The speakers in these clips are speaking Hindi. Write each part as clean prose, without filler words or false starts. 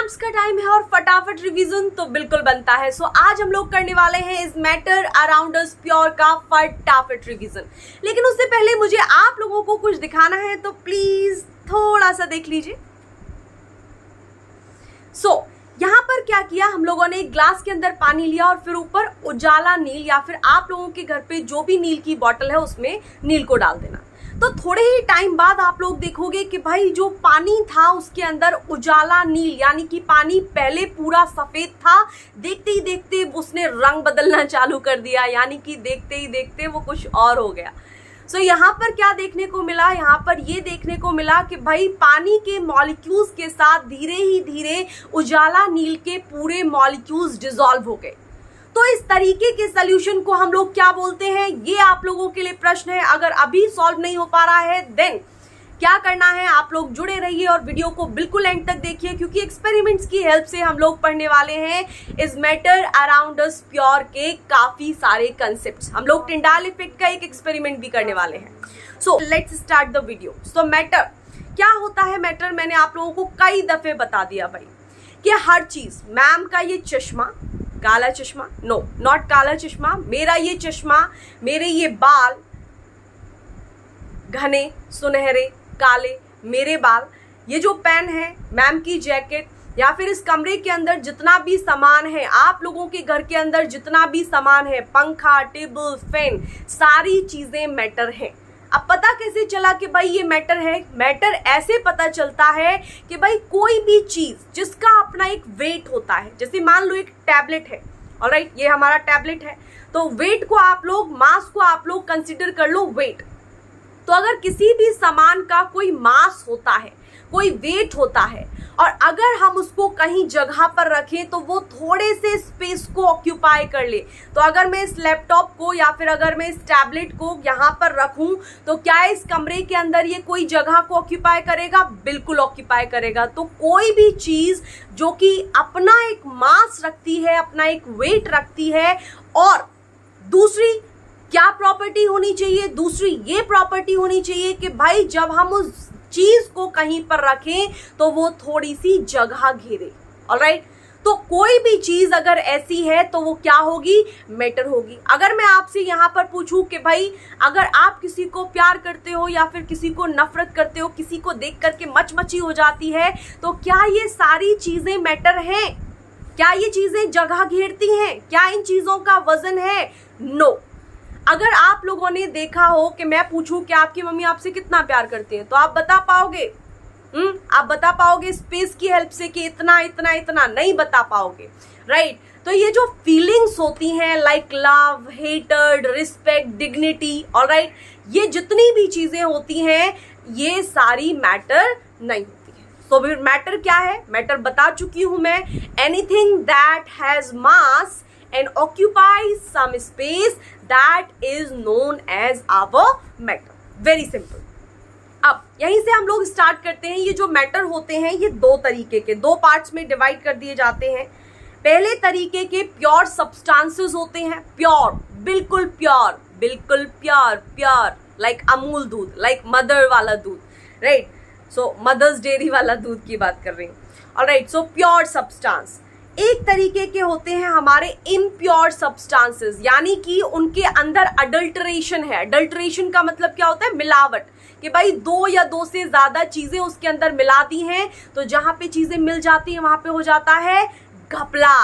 एग्जाम्स का टाइम है और फटाफट रिवीजन तो बिल्कुल बनता है। सो आज हम लोग करने वाले हैं इस मैटर अराउंड अस प्योर का फटाफट रिवीजन। लेकिन उससे पहले मुझे आप लोगों को कुछ दिखाना है, तो प्लीज थोड़ा सा देख लीजिए। यहाँ पर क्या किया, हम लोगों ने एक ग्लास के अंदर पानी लिया और फिर ऊपर उजाला नील या फिर आप लोगों के घर पे जो भी नील की बॉटल है उसमें नील को डाल देना। तो थोड़े ही टाइम बाद आप लोग देखोगे कि भाई जो पानी था उसके अंदर उजाला नील यानी कि पानी पहले पूरा सफेद था, देखते ही देखते उसने रंग बदलना चालू कर दिया, यानी कि देखते ही देखते वो कुछ और हो गया। यहाँ पर क्या देखने को मिला, यहाँ पर ये देखने को मिला कि भाई पानी के मॉलिक्यूल्स के साथ धीरे ही धीरे उजाला नील के पूरे मॉलिक्यूल्स डिसॉल्व हो गए। तो इस तरीके के सॉल्यूशन को हम लोग क्या बोलते हैं, ये आप लोगों के लिए प्रश्न है। अगर अभी सॉल्व नहीं हो पा रहा है देन क्या करना है, आप लोग जुड़े रहिए और वीडियो को बिल्कुल एंड तक देखिए, क्योंकि एक्सपेरिमेंट्स की हेल्प से हम लोग पढ़ने वाले हैं इस मैटर अराउंड अस प्योर के काफी सारे कंसेप्ट्स। हम लोग टिंडाल इफेक्ट का एक एक्सपेरिमेंट भी करने वाले हैं। So let's start the video. So matter क्या होता है, मैटर मैंने आप लोगों को कई दफे बता दिया भाई कि हर चीज, मैम का ये चश्मा, काला चश्मा, नो नॉट काला चश्मा, मेरा ये चश्मा, मेरे ये बाल घने सुनहरे काले, मेरे बाल, ये जो पेन है, मैम की जैकेट, या फिर इस कमरे के अंदर जितना भी सामान है, आप लोगों के घर के अंदर जितना भी सामान है, पंखा, टेबल, फैन, सारी चीजें मैटर हैं। अब पता कैसे चला कि भाई ये मैटर है? मैटर ऐसे पता चलता है कि भाई कोई भी चीज जिसका अपना एक वेट होता है, जैसे मान लो एक टैबलेट है, ऑलराइट, ये हमारा टैबलेट है, तो वेट को आप लोग, मास को आप लोग कंसिडर कर लो वेट। तो अगर किसी भी सामान का कोई मास होता है, कोई वेट होता है, और अगर हम उसको कहीं जगह पर रखें तो वो थोड़े से स्पेस को ऑक्यूपाई कर ले। तो अगर मैं इस लैपटॉप को या फिर अगर मैं इस टैबलेट को यहाँ पर रखूं तो क्या इस कमरे के अंदर ये कोई जगह को ऑक्यूपाई करेगा? बिल्कुल ऑक्यूपाई करेगा। तो कोई भी चीज जो कि अपना एक मास रखती है, अपना एक वेट रखती है, और दूसरी क्या प्रॉपर्टी होनी चाहिए, दूसरी ये प्रॉपर्टी होनी चाहिए कि भाई जब हम उस चीज को कहीं पर रखें तो वो थोड़ी सी जगह घेरे। ऑलराइट, तो कोई भी चीज अगर ऐसी है तो वो क्या होगी? मैटर होगी। अगर मैं आपसे यहाँ पर पूछूं कि भाई अगर आप किसी को प्यार करते हो या फिर किसी को नफरत करते हो, किसी को देख करके मचमची हो जाती है, तो क्या ये सारी चीजें मैटर हैं? क्या ये चीजें जगह घेरती हैं? क्या इन चीजों का वजन है? नो। अगर आप लोगों ने देखा हो कि मैं पूछूं कि आपकी मम्मी आपसे कितना प्यार करती है, तो आप बता पाओगे? आप बता पाओगे स्पेस की हेल्प से कि इतना इतना इतना? नहीं बता पाओगे, राइट? तो ये जो फीलिंग्स होती हैं like love, hatred, respect, dignity, alright, ये जितनी भी चीजें होती हैं ये सारी मैटर नहीं होती है। तो फिर मैटर क्या है? मैटर बता चुकी हूं मैं, anything that has mass and occupies some space that is known as our matter. Very simple. अब यहीं से हम लोग स्टार्ट करते हैं। ये जो मैटर होते हैं ये दो तरीके के, दो पार्ट्स में डिवाइड कर दिए जाते हैं। पहले तरीके के प्योर सब्सटेंसेस होते हैं, प्योर, बिल्कुल प्योर, बिल्कुल प्योर, प्योर, लाइक अमूल दूध, लाइक मदर वाला दूध, राइट? सो मदर्स डेयरी वाला दूध की बात कर रही हूँ। Alright, so pure substance. एक तरीके के होते हैं हमारे इम्प्योर सब्सटेंसेस, यानी कि उनके अंदर अडल्टरेशन है। अडल्टरेशन का मतलब क्या होता है? मिलावट, कि भाई दो या दो से ज्यादा चीजें उसके अंदर मिला दी हैं, तो जहां पे चीजें मिल जाती हैं वहां पे हो जाता है घपला।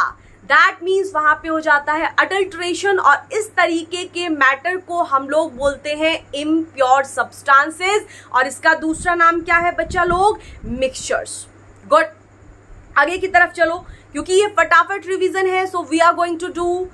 दैट मीन्स वहां पे हो जाता है अडल्टरेशन, और इस तरीके के मैटर को हम लोग बोलते हैं इम्प्योर सब्सटेंसेस। और इसका दूसरा नाम क्या है बच्चा लोग? मिक्सचर्स। गुड, आगे की तरफ चलो, क्योंकि ये फटाफट रिवीजन है। So we are going to do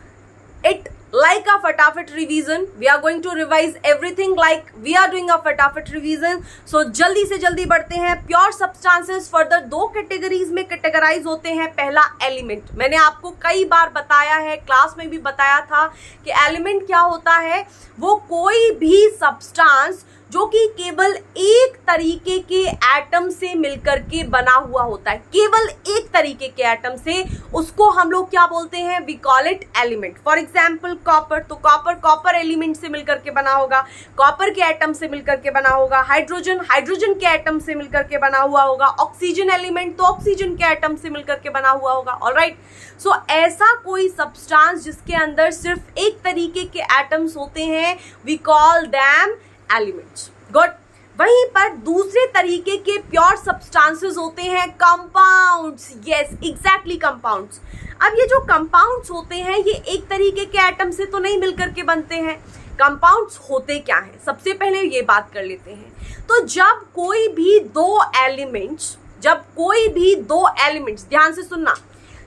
it like a फटाफट revision. We are going to revise everything like we are doing a फटाफट रिवीजन। सो जल्दी से जल्दी बढ़ते हैं। प्योर सब्सटेंसेस फर्दर दो कैटेगरीज में कैटेगराइज होते हैं। पहला एलिमेंट, मैंने आपको कई बार बताया है, क्लास में भी बताया था कि एलिमेंट क्या होता है? वो कोई भी सब्सटेंस जो कि केवल एक तरीके के एटम से मिलकर के बना हुआ होता है, केवल एक तरीके के एटम से, उसको हम लोग क्या बोलते हैं, we call it element. For example copper, तो कॉपर एलिमेंट से मिलकर के बना होगा, कॉपर के एटम से मिलकर के बना होगा। हाइड्रोजन के एटम से मिलकर के बना हुआ होगा। ऑक्सीजन एलिमेंट तो ऑक्सीजन के एटम से मिलकर के बना हुआ होगा। ऑलराइट, सो ऐसा कोई सब्सटेंस जिसके अंदर सिर्फ एक तरीके के एटम्स होते हैं, we call them elements. Good. वहीं पर दूसरे तरीके के प्योर सब्सटेंसेस होते हैं कंपाउंड्स। Yes, exactly compounds. अब ये जो कंपाउंड्स होते हैं ये एक तरीके के एटम से तो नहीं मिलकर के बनते हैं। कंपाउंड्स होते क्या हैं, सबसे पहले ये बात कर लेते हैं। तो जब कोई भी दो एलिमेंट्स, ध्यान से सुनना,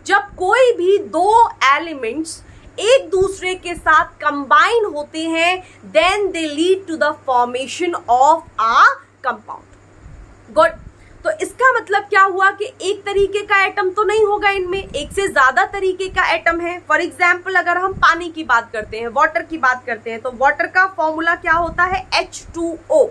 जब कोई भी दो एलिमेंट्स एक दूसरे के साथ कंबाइन होते हैं, then they lead to the formation of a compound. Good. तो इसका मतलब क्या हुआ कि एक तरीके का एटम तो नहीं होगा, इनमें एक से ज्यादा तरीके का एटम है। फॉर एग्जाम्पल अगर हम पानी की बात करते हैं, वाटर की बात करते हैं, तो वाटर का फॉर्मूला क्या होता है, H2O।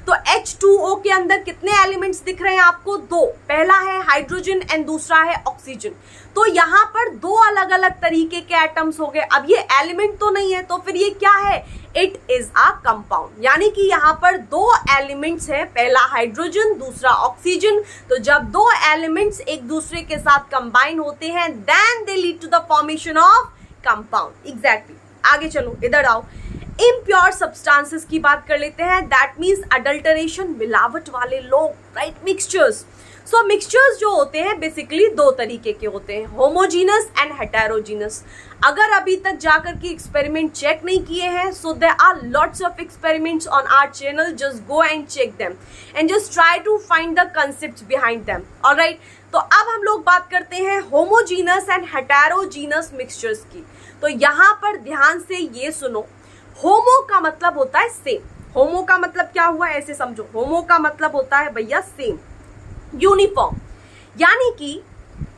तो H2O के अंदर कितने एलिमेंट्स दिख रहे हैं आपको, दो। पहला है हाइड्रोजन एंड दूसरा है ऑक्सीजन। तो यहाँ पर दो अलग अलग तरीके के एटम्स हो गए। अब ये एलिमेंट तो नहीं है, तो फिर ये क्या है, इट इज अ कंपाउंड। यानी कि यहाँ पर दो एलिमेंट्स हैं, पहला हाइड्रोजन दूसरा ऑक्सीजन। तो जब दो एलिमेंट्स एक दूसरे के साथ कंबाइन होते हैं, then they lead to the formation of compound. Exactly. आगे चलो, इधर आओ। इम्प्योर सब्सटेंसेस की बात कर लेते हैं, दैट मीन्स अडल्टरेशन, मिलावट वाले लोग, राइट, मिक्सचर्स। सो मिक्सचर्स जो होते हैं बेसिकली दो तरीके के होते हैं, होमोजीनस एंड हेटेरोजीनस। अगर अभी तक जाकर के एक्सपेरिमेंट चेक नहीं किए हैं, so there are lots of experiments on our channel, just go and check them and just try to find the concepts behind them. Alright, तो अब हम लोग बात करते हैं होमोजीनस एंड हेटेरोजीनस मिक्सचर्स की। तो यहाँ पर ध्यान से ये सुनो, होमो का मतलब होता है सेम। होमो का मतलब क्या हुआ, ऐसे समझो, होमो का मतलब होता है भैया सेम, यूनिफॉर्म। यानी कि,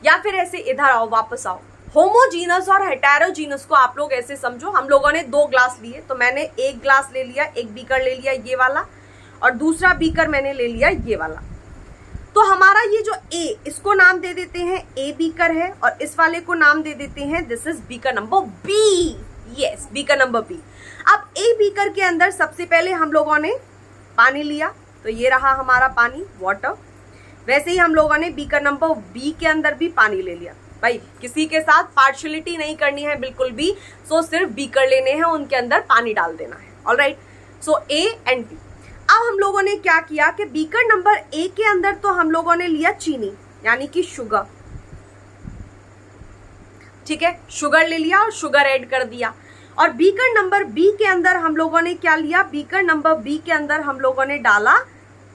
या फिर ऐसे इधर आओ, वापस आओ, होमोजीनस और हेटेरोजीनस को आप लोग ऐसे समझो, हम लोगों ने दो ग्लास लिए, तो मैंने एक ग्लास ले लिया, एक बीकर ले लिया ये वाला, और दूसरा बीकर मैंने ले लिया ये वाला। तो हमारा ये जो ए, इसको नाम दे देते हैं ए बीकर है, और इस वाले को नाम दे देते हैं this is beaker number B. Yes, beaker number B. अब ए बीकर के अंदर सबसे पहले हम लोगों ने पानी लिया, तो ये रहा हमारा पानी, वाटर। वैसे ही हम लोगों ने बीकर नंबर बी के अंदर भी पानी ले लिया। भाई किसी के साथ पार्शियलिटी नहीं करनी है बिल्कुल भी, सो सिर्फ बीकर लेने हैं, उनके अंदर पानी डाल देना है। Alright, so A and B. अब हम लोगों ने क्या किया कि बीकर नंबर ए के अंदर तो हम लोगों ने लिया चीनी, यानी कि शुगर। ठीक है, शुगर ले लिया और शुगर ऐड कर दिया। और बीकर नंबर बी के अंदर हम लोगों ने क्या लिया, बीकर नंबर बी के अंदर हम लोगों ने डाला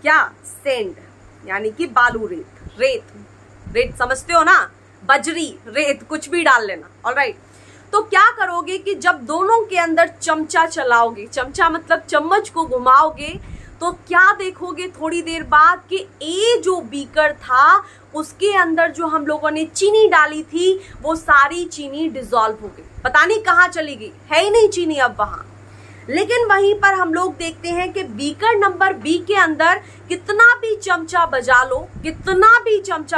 क्या, सेंड, यानी कि बालू, रेत समझते हो ना, बजरी, रेत, कुछ भी डाल लेना। ऑलराइट, तो क्या करोगे कि जब दोनों के अंदर चमचा चलाओगे, चमचा मतलब चम्मच को घुमाओगे, तो क्या देखोगे थोड़ी देर बाद कि ए जो बीकर था उसके अंदर जो हम लोगों ने चीनी डाली थी वो सारी चीनी डिसॉल्व हो गई, पता नहीं कहाँ चली गई, है ही नहीं चीनी अब वहां। लेकिन वहीं पर हम लोग देखते हैं कि बीकर नंबर बी के अंदर कितना भी चमचा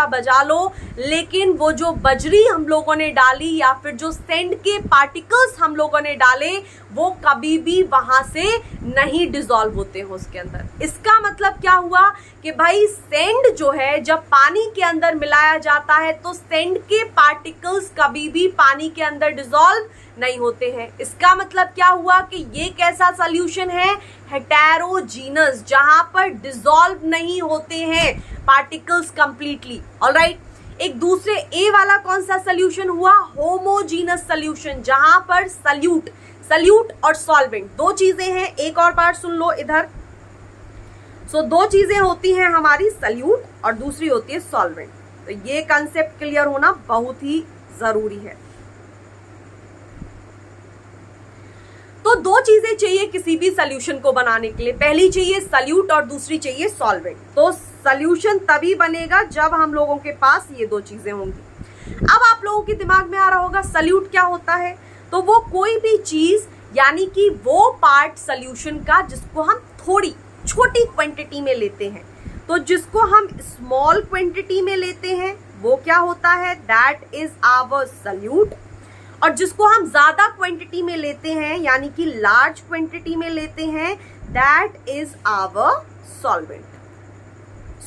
बजा लो, लेकिन वो जो बजरी हम लोगों ने डाली या फिर जो सेंड के पार्टिकल्स हम लोगों ने डाले वो कभी भी वहां से नहीं डिसॉल्व होते हैं उसके अंदर। इसका मतलब क्या हुआ कि भाई सेंड जो है जब पानी के अंदर मिलाया जाता है तो सेंड के पार्टिकल्स कभी भी पानी के अंदर डिसॉल्व नहीं होते हैं। इसका मतलब क्या हुआ कि ये कैसा सॉल्यूशन है, हेटेरोजीनस, जहां पर डिसॉल्व नहीं होते हैं पार्टिकल्स कंप्लीटली। ऑलराइट, एक दूसरे ए वाला कौन सा सॉल्यूशन हुआ, होमोजीनस सॉल्यूशन, जहां पर सल्यूट और सॉल्वेंट दो चीजें हैं। एक और बार सुन लो इधर, सो दो चीजें होती हैं हमारी, सल्यूट और दूसरी होती है सॉल्वेंट। तो ये कंसेप्ट क्लियर होना बहुत ही जरूरी है। तो दो चीजें चाहिए किसी भी सॉल्यूशन को बनाने के लिए, पहली चाहिए सल्यूट और दूसरी चाहिए सॉल्वेंट। तो सॉल्यूशन तभी बनेगा जब हम लोगों के पास ये दो चीजें होंगी। अब आप लोगों के दिमाग में आ रहा होगा सल्यूट क्या होता है, तो वो कोई भी चीज यानी कि वो पार्ट सॉल्यूशन का जिसको हम थोड़ी छोटी क्वांटिटी में लेते हैं। तो जिसको हम स्मॉल क्वांटिटी में लेते हैं वो क्या होता है, दैट इज आवर सल्यूट। और जिसको हम ज्यादा क्वांटिटी में लेते हैं यानी कि लार्ज क्वांटिटी में लेते हैं, that is our solvent.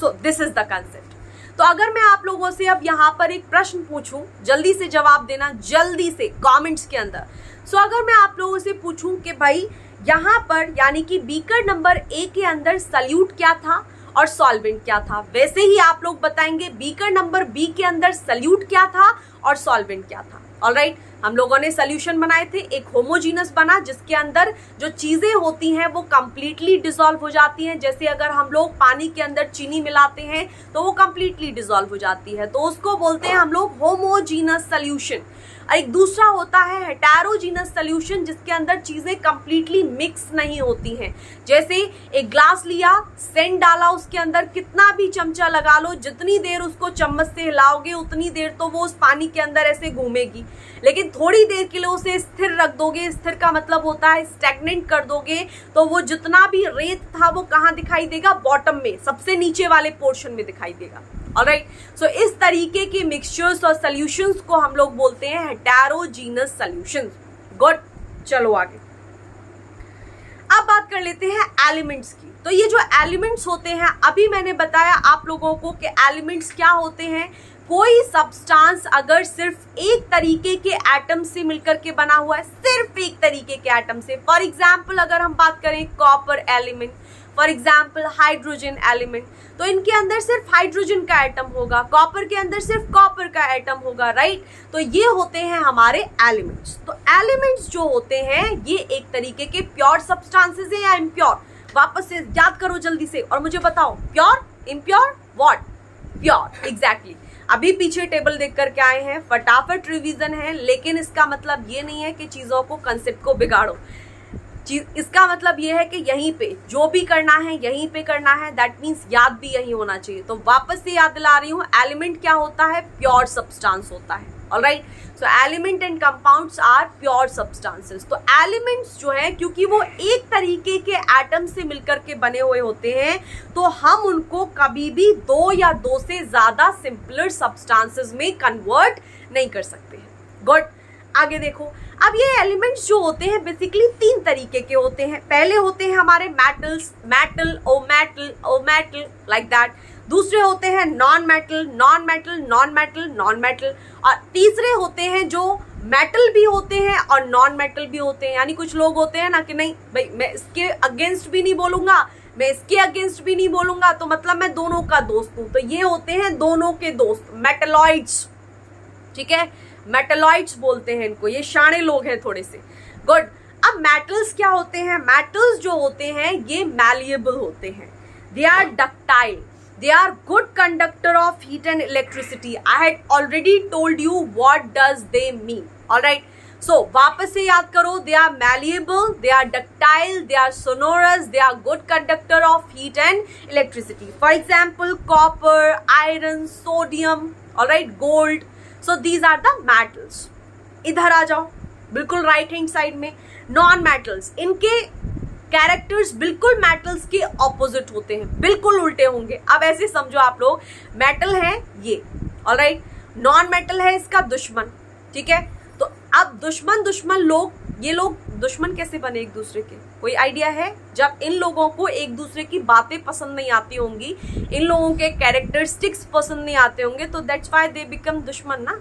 So this is the concept. तो अगर मैं आप लोगों से अब यहाँ पर एक प्रश्न पूछूं, जल्दी से जवाब देना, जल्दी से कमेंट्स के अंदर। सो अगर मैं आप लोगों से पूछूं कि भाई यहाँ पर यानी कि बीकर नंबर ए के अंदर सल्यूट क्या था और सॉल्वेंट क्या था, वैसे ही आप लोग बताएंगे बीकर नंबर बी के अंदर सल्यूट क्या था और सॉल्वेंट क्या था। ऑलराइट, हम लोगों ने सॉल्यूशन बनाए थे, एक होमोजीनस बना जिसके अंदर जो चीजें होती हैं वो कंप्लीटली डिसॉल्व हो जाती हैं। जैसे अगर हम लोग पानी के अंदर चीनी मिलाते हैं तो वो कंप्लीटली डिसॉल्व हो जाती है, तो उसको बोलते हैं हम लोग होमोजीनस सॉल्यूशन। एक दूसरा होता है हेटेरोजीनस सॉल्यूशन जिसके अंदर चीजें कंप्लीटली मिक्स नहीं होती हैं। जैसे एक ग्लास लिया, सेंट डाला उसके अंदर, कितना भी चमचा लगा लो, जितनी देर उसको चम्मच से हिलाओगे उतनी देर तो वो उस पानी के अंदर ऐसे घूमेगी, लेकिन थोड़ी देर के लिए उसे स्थिर रख दोगे, स्थिर का मतलब होता है स्टैग्नेंट कर दोगे, तो वो जितना भी रेत था वो कहाँ दिखाई देगा, बॉटम में, सबसे नीचे वाले पोर्शन में दिखाई देगा। ऑलराइट, सो इस तरीके के मिक्सचर्स और सॉल्यूशंस को हम लोग बोलते हैं हेटेरोजीनस सॉल्यूशंस। गुड, चलो आगे। अब बात कर लेते हैं एलिमेंट्स की। तो ये जो एलिमेंट्स होते हैं, अभी मैंने बताया आप लोगों को कि एलिमेंट्स क्या होते हैं। कोई सब्सटेंस अगर सिर्फ एक तरीके के एटम से मिलकर के बना हुआ है, सिर्फ एक तरीके के एटम से, फॉर एग्जाम्पल अगर हम बात करें copper element, for example hydrogen element, तो इनके अंदर सिर्फ हाइड्रोजन का एटम होगा, कॉपर के अंदर सिर्फ कॉपर का एटम होगा, राइट। तो ये होते हैं हमारे एलिमेंट्स। तो एलिमेंट्स जो होते हैं ये एक तरीके के प्योर सब्सटेंसेस है या इम्प्योर, वापस से याद करो जल्दी से और मुझे बताओ, pure, impure, what, pure, exactly. अभी पीछे टेबल देख करके आए हैं, फटाफट रिवीजन है, लेकिन इसका मतलब ये नहीं है कि चीजों को, कंसेप्ट को बिगाड़ो। इसका मतलब ये है कि यहीं पे जो भी करना है यहीं पे करना है, दैट मीन्स याद भी यही होना चाहिए। तो वापस से याद दिला रही हूँ, एलिमेंट क्या होता है, प्योर सब्सटेंस होता है। Alright, so element and compounds are pure substances. तो एलिमेंट्स जो है क्योंकि वो एक तरीके के एटम से मिलकर के बने हुए होते हैं, तो हम उनको कभी भी दो या दो से ज्यादा सिंपलर सब्सटेंसेस में कन्वर्ट नहीं कर सकते हैं। गुड, आगे देखो। अब ये एलिमेंट्स जो होते हैं बेसिकली तीन तरीके के होते हैं। पहले होते हैं हमारे metals, metal, oh metal, oh metal, like that. दूसरे होते हैं non metal, non metal, non metal, non metal. और तीसरे होते हैं जो मेटल भी होते हैं और नॉन मेटल भी होते हैं। यानी कुछ लोग होते हैं ना कि नहीं भाई मैं इसके अगेंस्ट भी नहीं बोलूंगा, मैं इसके अगेंस्ट भी नहीं बोलूंगा, तो मतलब मैं दोनों का दोस्त हूं। तो ये होते हैं दोनों के दोस्त, मेटलॉइड्स। ठीक है, मेटलॉइड्स बोलते हैं इनको, ये शाणे लोग हैं थोड़े से। गुड, अब मेटल्स क्या होते हैं, मेटल्स जो होते हैं ये मैलिएबल होते हैं, they are ductile, they are good conductor of heat and electricity. I had already told you what does they mean. Alright, so वापस से याद करो, they are malleable, they are ductile, they are sonorous, they are good conductor of heat and electricity. For example copper, iron, sodium, alright, gold. So these are the metals. इधर आ जाओ, बिल्कुल राइट हैंड साइड में नॉन मेटल्स, इनके कैरेक्टर्स बिल्कुल मेटल्स के ऑपोजिट होते हैं, बिल्कुल उल्टे होंगे। अब ऐसे समझो आप लोग, मेटल है ये, ऑलराइट, नॉन मेटल है इसका दुश्मन। ठीक है, तो अब दुश्मन दुश्मन लोग, ये लोग दुश्मन कैसे बने एक दूसरे के, कोई आइडिया है? जब इन लोगों को एक दूसरे की बातें पसंद नहीं आती होंगी, इन लोगों के कैरेक्टरिस्टिक्स पसंद नहीं आते होंगे, तो दैट्स व्हाई दे बिकम दुश्मन ना,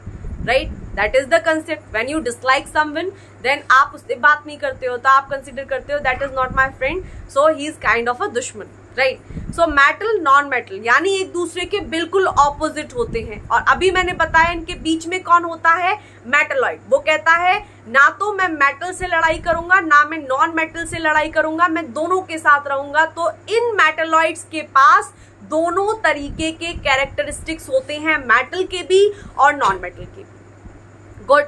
right. That is the concept. When you dislike someone, then आप उससे बात नहीं करते हो, तो आप कंसिडर करते हो that is not my friend, so he is kind of a दुश्मन, right. So metal, non metal यानी एक दूसरे के बिल्कुल ऑपोजिट होते हैं। और अभी मैंने बताया इनके बीच में कौन होता है, मेटलॉइड। वो कहता है ना तो मैं मेटल से लड़ाई करूंगा ना मैं नॉन मेटल से लड़ाई करूंगा, मैं दोनों के साथ रहूंगा। तो इन मेटलॉइड्स के पास दोनों तरीके के कैरेक्टरिस्टिक्स होते हैं, मेटल के भी और नॉन मेटल के भी। गुड,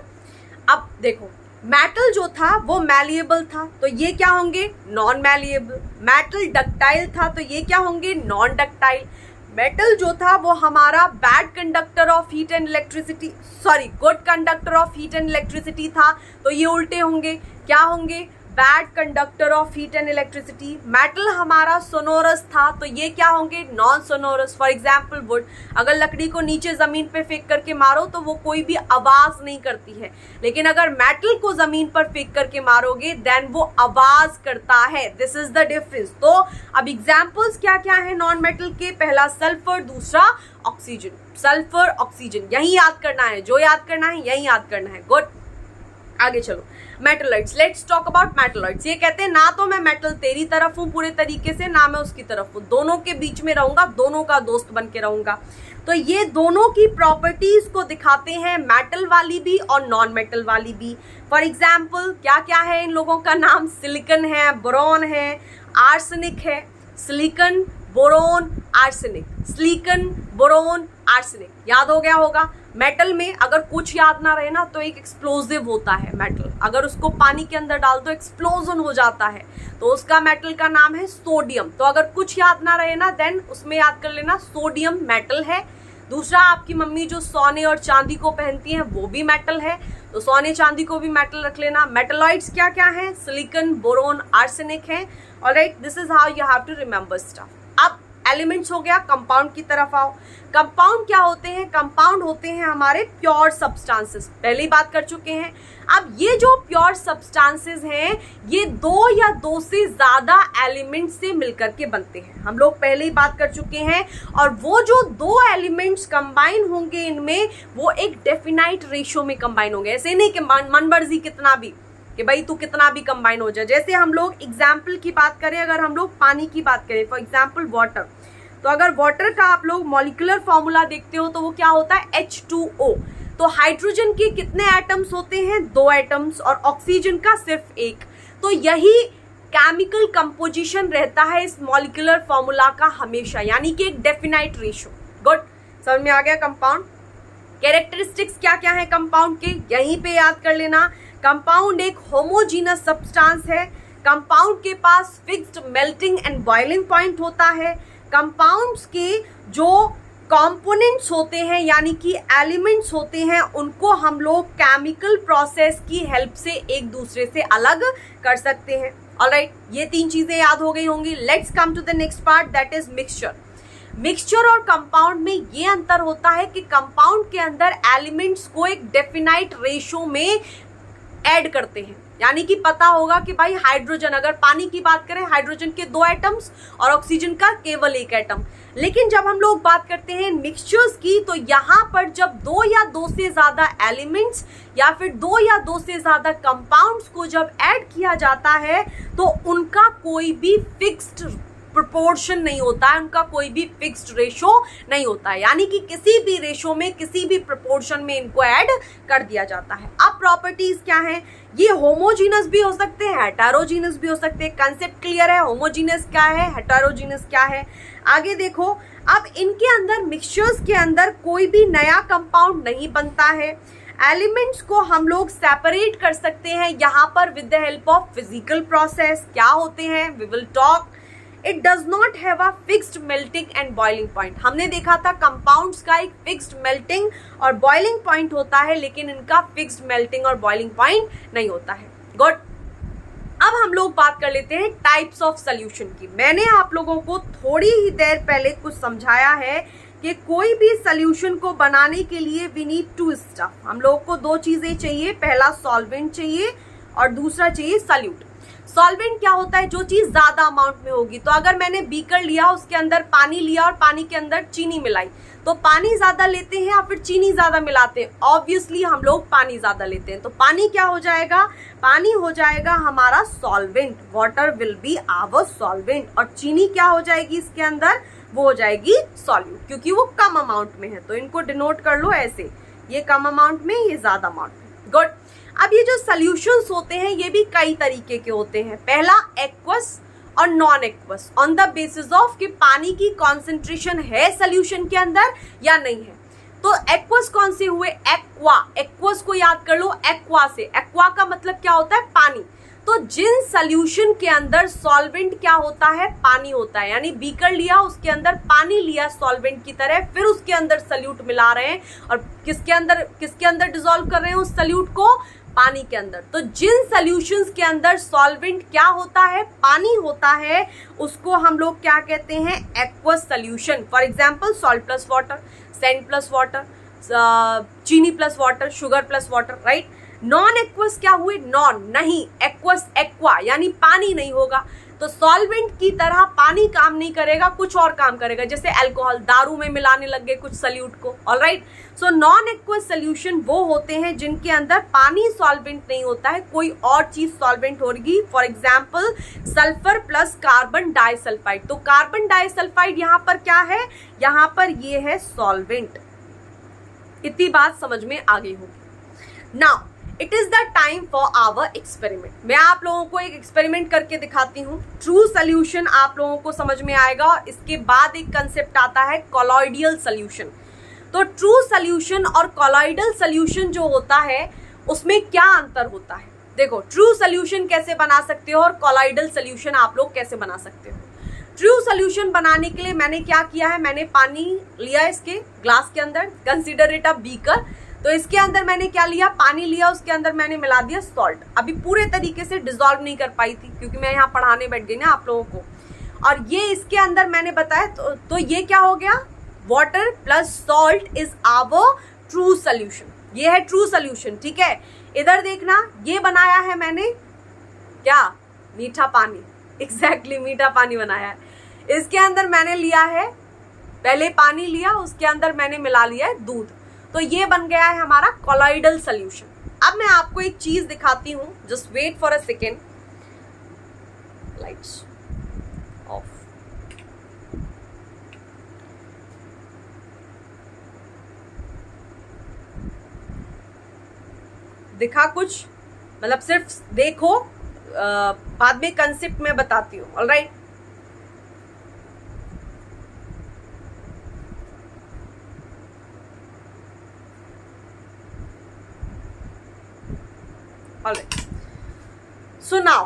अब देखो, मेटल जो था वो मैलिएबल था, तो ये क्या होंगे, नॉन मैलिएबल। मेटल डक्टाइल था, तो ये क्या होंगे, नॉन डक्टाइल। मेटल जो था वो हमारा bad conductor of heat and electricity, sorry good conductor of heat and electricity था, तो ये उल्टे होंगे, क्या होंगे, bad conductor of heat and electricity. Metal हमारा सोनोरस था, तो ये क्या होंगे, non sonorous. For example would, अगर लकड़ी को नीचे जमीन पे फेंक करके मारो तो वो कोई भी आवाज नहीं करती है, लेकिन अगर मेटल को जमीन पर फेंक करके मारोगे देन वो आवाज करता है। This is the difference. तो अब एग्जाम्पल्स क्या क्या है नॉन मेटल के, पहला सल्फर, दूसरा ऑक्सीजन। सल्फर ऑक्सीजन, यही याद करना है, जो याद करना है यही याद करना है। गुड, आगे चलो। Metalloids, let's talk about metalloids. ये कहते हैं ना तो मैं मेटल तेरी तरफ हूं पूरे तरीके से, ना मैं उसकी तरफ हूं, दोनों के बीच में रहूंगा, दोनों का दोस्त बन के रहूंगा। तो ये दोनों की प्रॉपर्टीज को दिखाते हैं, मेटल वाली भी और नॉन मेटल वाली भी। फॉर एग्जाम्पल क्या क्या है इन लोगों का नाम, सिलिकॉन है, बोरॉन है, आर्सेनिक है। Silicon, boron, arsenic, silicon, boron, arsenic, याद हो गया होगा। मेटल में अगर कुछ याद ना रहे ना तो एक एक्सप्लोजिव होता है मेटल, अगर उसको पानी के अंदर डाल दो एक्सप्लोजन हो जाता है, तो उसका मेटल का नाम है सोडियम। तो अगर कुछ याद ना रहे ना देन उसमें याद कर लेना सोडियम मेटल है। दूसरा, आपकी मम्मी जो सोने और चांदी को पहनती हैं वो भी मेटल है, तो सोने चांदी को भी मेटल रख लेना। मेटलॉइड्स क्या क्या है, सिलिकॉन, बोरोन, आर्सेनिक है। Alright, this is how you have to remember stuff. अब एलिमेंट्स हो गया, कंपाउंड की तरफ आओ। कंपाउंड क्या होते हैं, कंपाउंड होते हैं हमारे प्योर सब्सटेंसेस, पहले बात कर चुके हैं। अब ये जो प्योर सब्सटेंसेस हैं ये दो या दो से ज्यादा एलिमेंट्स से मिलकर के बनते हैं, हम लोग पहले ही बात कर चुके हैं। और वो जो दो एलिमेंट्स कंबाइन होंगे इनमें, वो एक डेफिनाइट रेशियो में कंबाइन होंगे। ऐसे नहीं कि मन मर्जी कितना भी, कि भाई तू कितना भी कंबाइन हो जाए। जैसे हम लोग एग्जाम्पल की बात करें, अगर हम लोग पानी की बात करें, फॉर एग्जाम्पल वाटर, तो अगर वाटर का आप लोग मॉलिक्यूलर फॉर्मूला देखते हो तो वो क्या होता है, H2O। तो हाइड्रोजन के कितने एटम्स होते हैं, 2 एटम्स, और ऑक्सीजन का सिर्फ 1। तो यही केमिकल कंपोजिशन रहता है इस मॉलिक्यूलर फॉर्मूला का हमेशा, यानी कि एक डेफिनाइट रेशियो। गुड, समझ में आ गया। कंपाउंड कैरेक्टरिस्टिक्स क्या क्या है कंपाउंड के, यहीं पे याद कर लेना। कंपाउंड एक होमोजीनस सब्सटेंस है, कंपाउंड के पास fixed melting and boiling point होता है। कंपाउंड्स के जो कंपोनेंट्स होते हैं यानी कि एलिमेंट्स होते हैं, उनको हम लोग केमिकल प्रोसेस की हेल्प से एक दूसरे से अलग कर सकते हैं। ऑलराइट, ये 3 चीजें याद हो गई होंगी। Let's come to the next part, that is mixture. Mixture और कंपाउंड में ये अंतर होता है कि कंपाउंड के अंदर एलिमेंट्स को एक डेफिनाइट रेशियो में ऐड करते हैं, यानी कि पता होगा कि भाई हाइड्रोजन, अगर पानी की बात करें, हाइड्रोजन के 2 एटम्स और ऑक्सीजन का केवल 1 एटम। लेकिन जब हम लोग बात करते हैं मिक्सचर्स की, तो यहाँ पर जब 2 या 2 से ज्यादा एलिमेंट्स या फिर 2 या 2 से ज्यादा कंपाउंड्स को जब ऐड किया जाता है तो उनका कोई भी फिक्स्ड प्रोपोर्शन नहीं होता है, उनका कोई भी फिक्स्ड रेशो नहीं होता है, यानी कि किसी भी रेशो में, किसी भी प्रोपोर्शन में इनको ऐड कर दिया जाता है। अब प्रॉपर्टीज क्या हैं, ये होमोजीनस भी हो सकते हैं, हेटेरोजीनस भी हो सकते हैं। कंसेप्ट क्लियर है, होमोजीनस क्या है, हेटेरोजीनस क्या है। आगे देखो, अब इनके अंदर मिक्सचर्स के अंदर कोई भी नया कंपाउंड नहीं बनता है। एलिमेंट्स को हम लोग सेपरेट कर सकते हैं यहाँ पर with the help of physical process. क्या होते हैं, we will talk. It does not have a fixed melting and boiling point. हमने देखा था कंपाउंड्स का एक फिक्स्ड मेल्टिंग और बॉइलिंग पॉइंट होता है, लेकिन इनका फिक्स्ड मेल्टिंग और बॉइलिंग पॉइंट नहीं होता है। गुड, अब हम लोग बात कर लेते हैं टाइप्स ऑफ सोल्यूशन की। मैंने आप लोगों को थोड़ी ही देर पहले कुछ समझाया है कि कोई भी सोल्यूशन को बनाने के लिए वी नीड 2 स्टफ। हम लोग को 2 चीजें चाहिए, पहला सॉल्वेंट चाहिए और दूसरा चाहिए सॉल्यूट। सॉल्वेंट क्या होता है, जो चीज ज्यादा अमाउंट में होगी। तो अगर मैंने बीकर लिया, उसके अंदर पानी लिया और पानी के अंदर चीनी मिलाई, तो पानी ज्यादा लेते हैं या फिर चीनी ज्यादा मिलाते हैं, ऑब्वियसली हम लोग पानी ज्यादा लेते हैं। तो पानी क्या हो जाएगा, पानी हो जाएगा हमारा solvent, water will be our solvent. और चीनी क्या हो जाएगी इसके अंदर, वो हो जाएगी सॉल्यूट, क्योंकि वो कम अमाउंट में है। तो इनको डिनोट कर लो ऐसे, ये कम अमाउंट में, ये ज्यादा अमाउंट में। गुड, अब ये जो सॉल्यूशंस होते हैं ये भी कई तरीके के होते हैं। पहला एक्वस और non aqueous, on the basis of कि पानी की कॉन्सेंट्रेशन है सॉल्यूशन के अंदर या नहीं है। तो एक्वस कौन से हुए, एक्वा। एक्वस को याद कर लो एक्वा से। एक्वा का मतलब क्या होता है, पानी। तो जिन सॉल्यूशन के अंदर सॉल्वेंट क्या होता है, पानी होता है, यानी बीकर लिया उसके अंदर पानी लिया सॉल्वेंट की तरह, फिर उसके अंदर सल्यूट मिला रहे हैं और किसके अंदर डिसॉल्व कर रहे हैं उस सल्यूट को, पानी के अंदर। तो जिन सॉल्यूशंस के अंदर सॉल्वेंट क्या होता है, पानी होता है, उसको हम लोग क्या कहते हैं, aqueous solution. For example salt plus water, sand plus water, चीनी plus water, sugar plus water, right. Non aqueous क्या हुए, नॉन नहीं, एक्वस एक्वा यानी पानी नहीं होगा। तो सॉल्वेंट की तरह पानी काम नहीं करेगा, कुछ और काम करेगा, जैसे अल्कोहल, दारू में मिलाने लग गए कुछ सल्यूट को, alright. So non aqueous solution वो होते हैं जिनके अंदर पानी सॉल्वेंट नहीं होता है, कोई और चीज सॉल्वेंट होगी। For example sulphur plus carbon disulphide. तो कार्बन डाइसल्फाइड यहाँ पर क्या है, यहाँ पर ये है सॉल्वेंट। इतनी बात समझ में आ गई होगी। Now it is the time for our experiment. मैं आप लोगों को एक एक्सपेरिमेंट करके दिखाती हूँ। ट्रू सोल्यूशन आप लोगों को समझ में आएगा और इसके बाद एक कंसेप्ट आता है कॉलॉइडल सोल्यूशन। तो ट्रू सोल्यूशन और कॉलॉइडल सोल्यूशन जो होता है उसमें क्या अंतर होता है, देखो ट्रू सोल्यूशन कैसे बना सकते हो और कॉलॉइडल सोल्यूशन आप लोग कैसे बना सकते हो। ट्रू सोल्यूशन बनाने के लिए मैंने क्या किया है, मैंने पानी लिया इसके ग्लास के अंदर, कंसीडर इट अ बीकर। तो इसके अंदर मैंने क्या लिया, पानी लिया, उसके अंदर मैंने मिला दिया सॉल्ट। अभी पूरे तरीके से डिसॉल्व नहीं कर पाई थी क्योंकि मैं यहाँ पढ़ाने बैठ गई ना आप लोगों को। और ये इसके अंदर मैंने बताया तो ये क्या हो गया, water plus salt is our true solution. ये है ट्रू सोल्यूशन, ठीक है। इधर देखना, ये बनाया है मैंने क्या, मीठा पानी, एग्जैक्टली मीठा पानी बनाया है। इसके अंदर मैंने लिया है, पहले पानी लिया, उसके अंदर मैंने मिला लिया है दूध। तो ये बन गया है हमारा कॉलॉइडल सोल्यूशन। अब मैं आपको एक चीज दिखाती हूं, just wait for a second. Lights off. दिखा कुछ, मतलब सिर्फ देखो, बाद में कंसेप्ट में बताती हूँ, alright. Alright. So now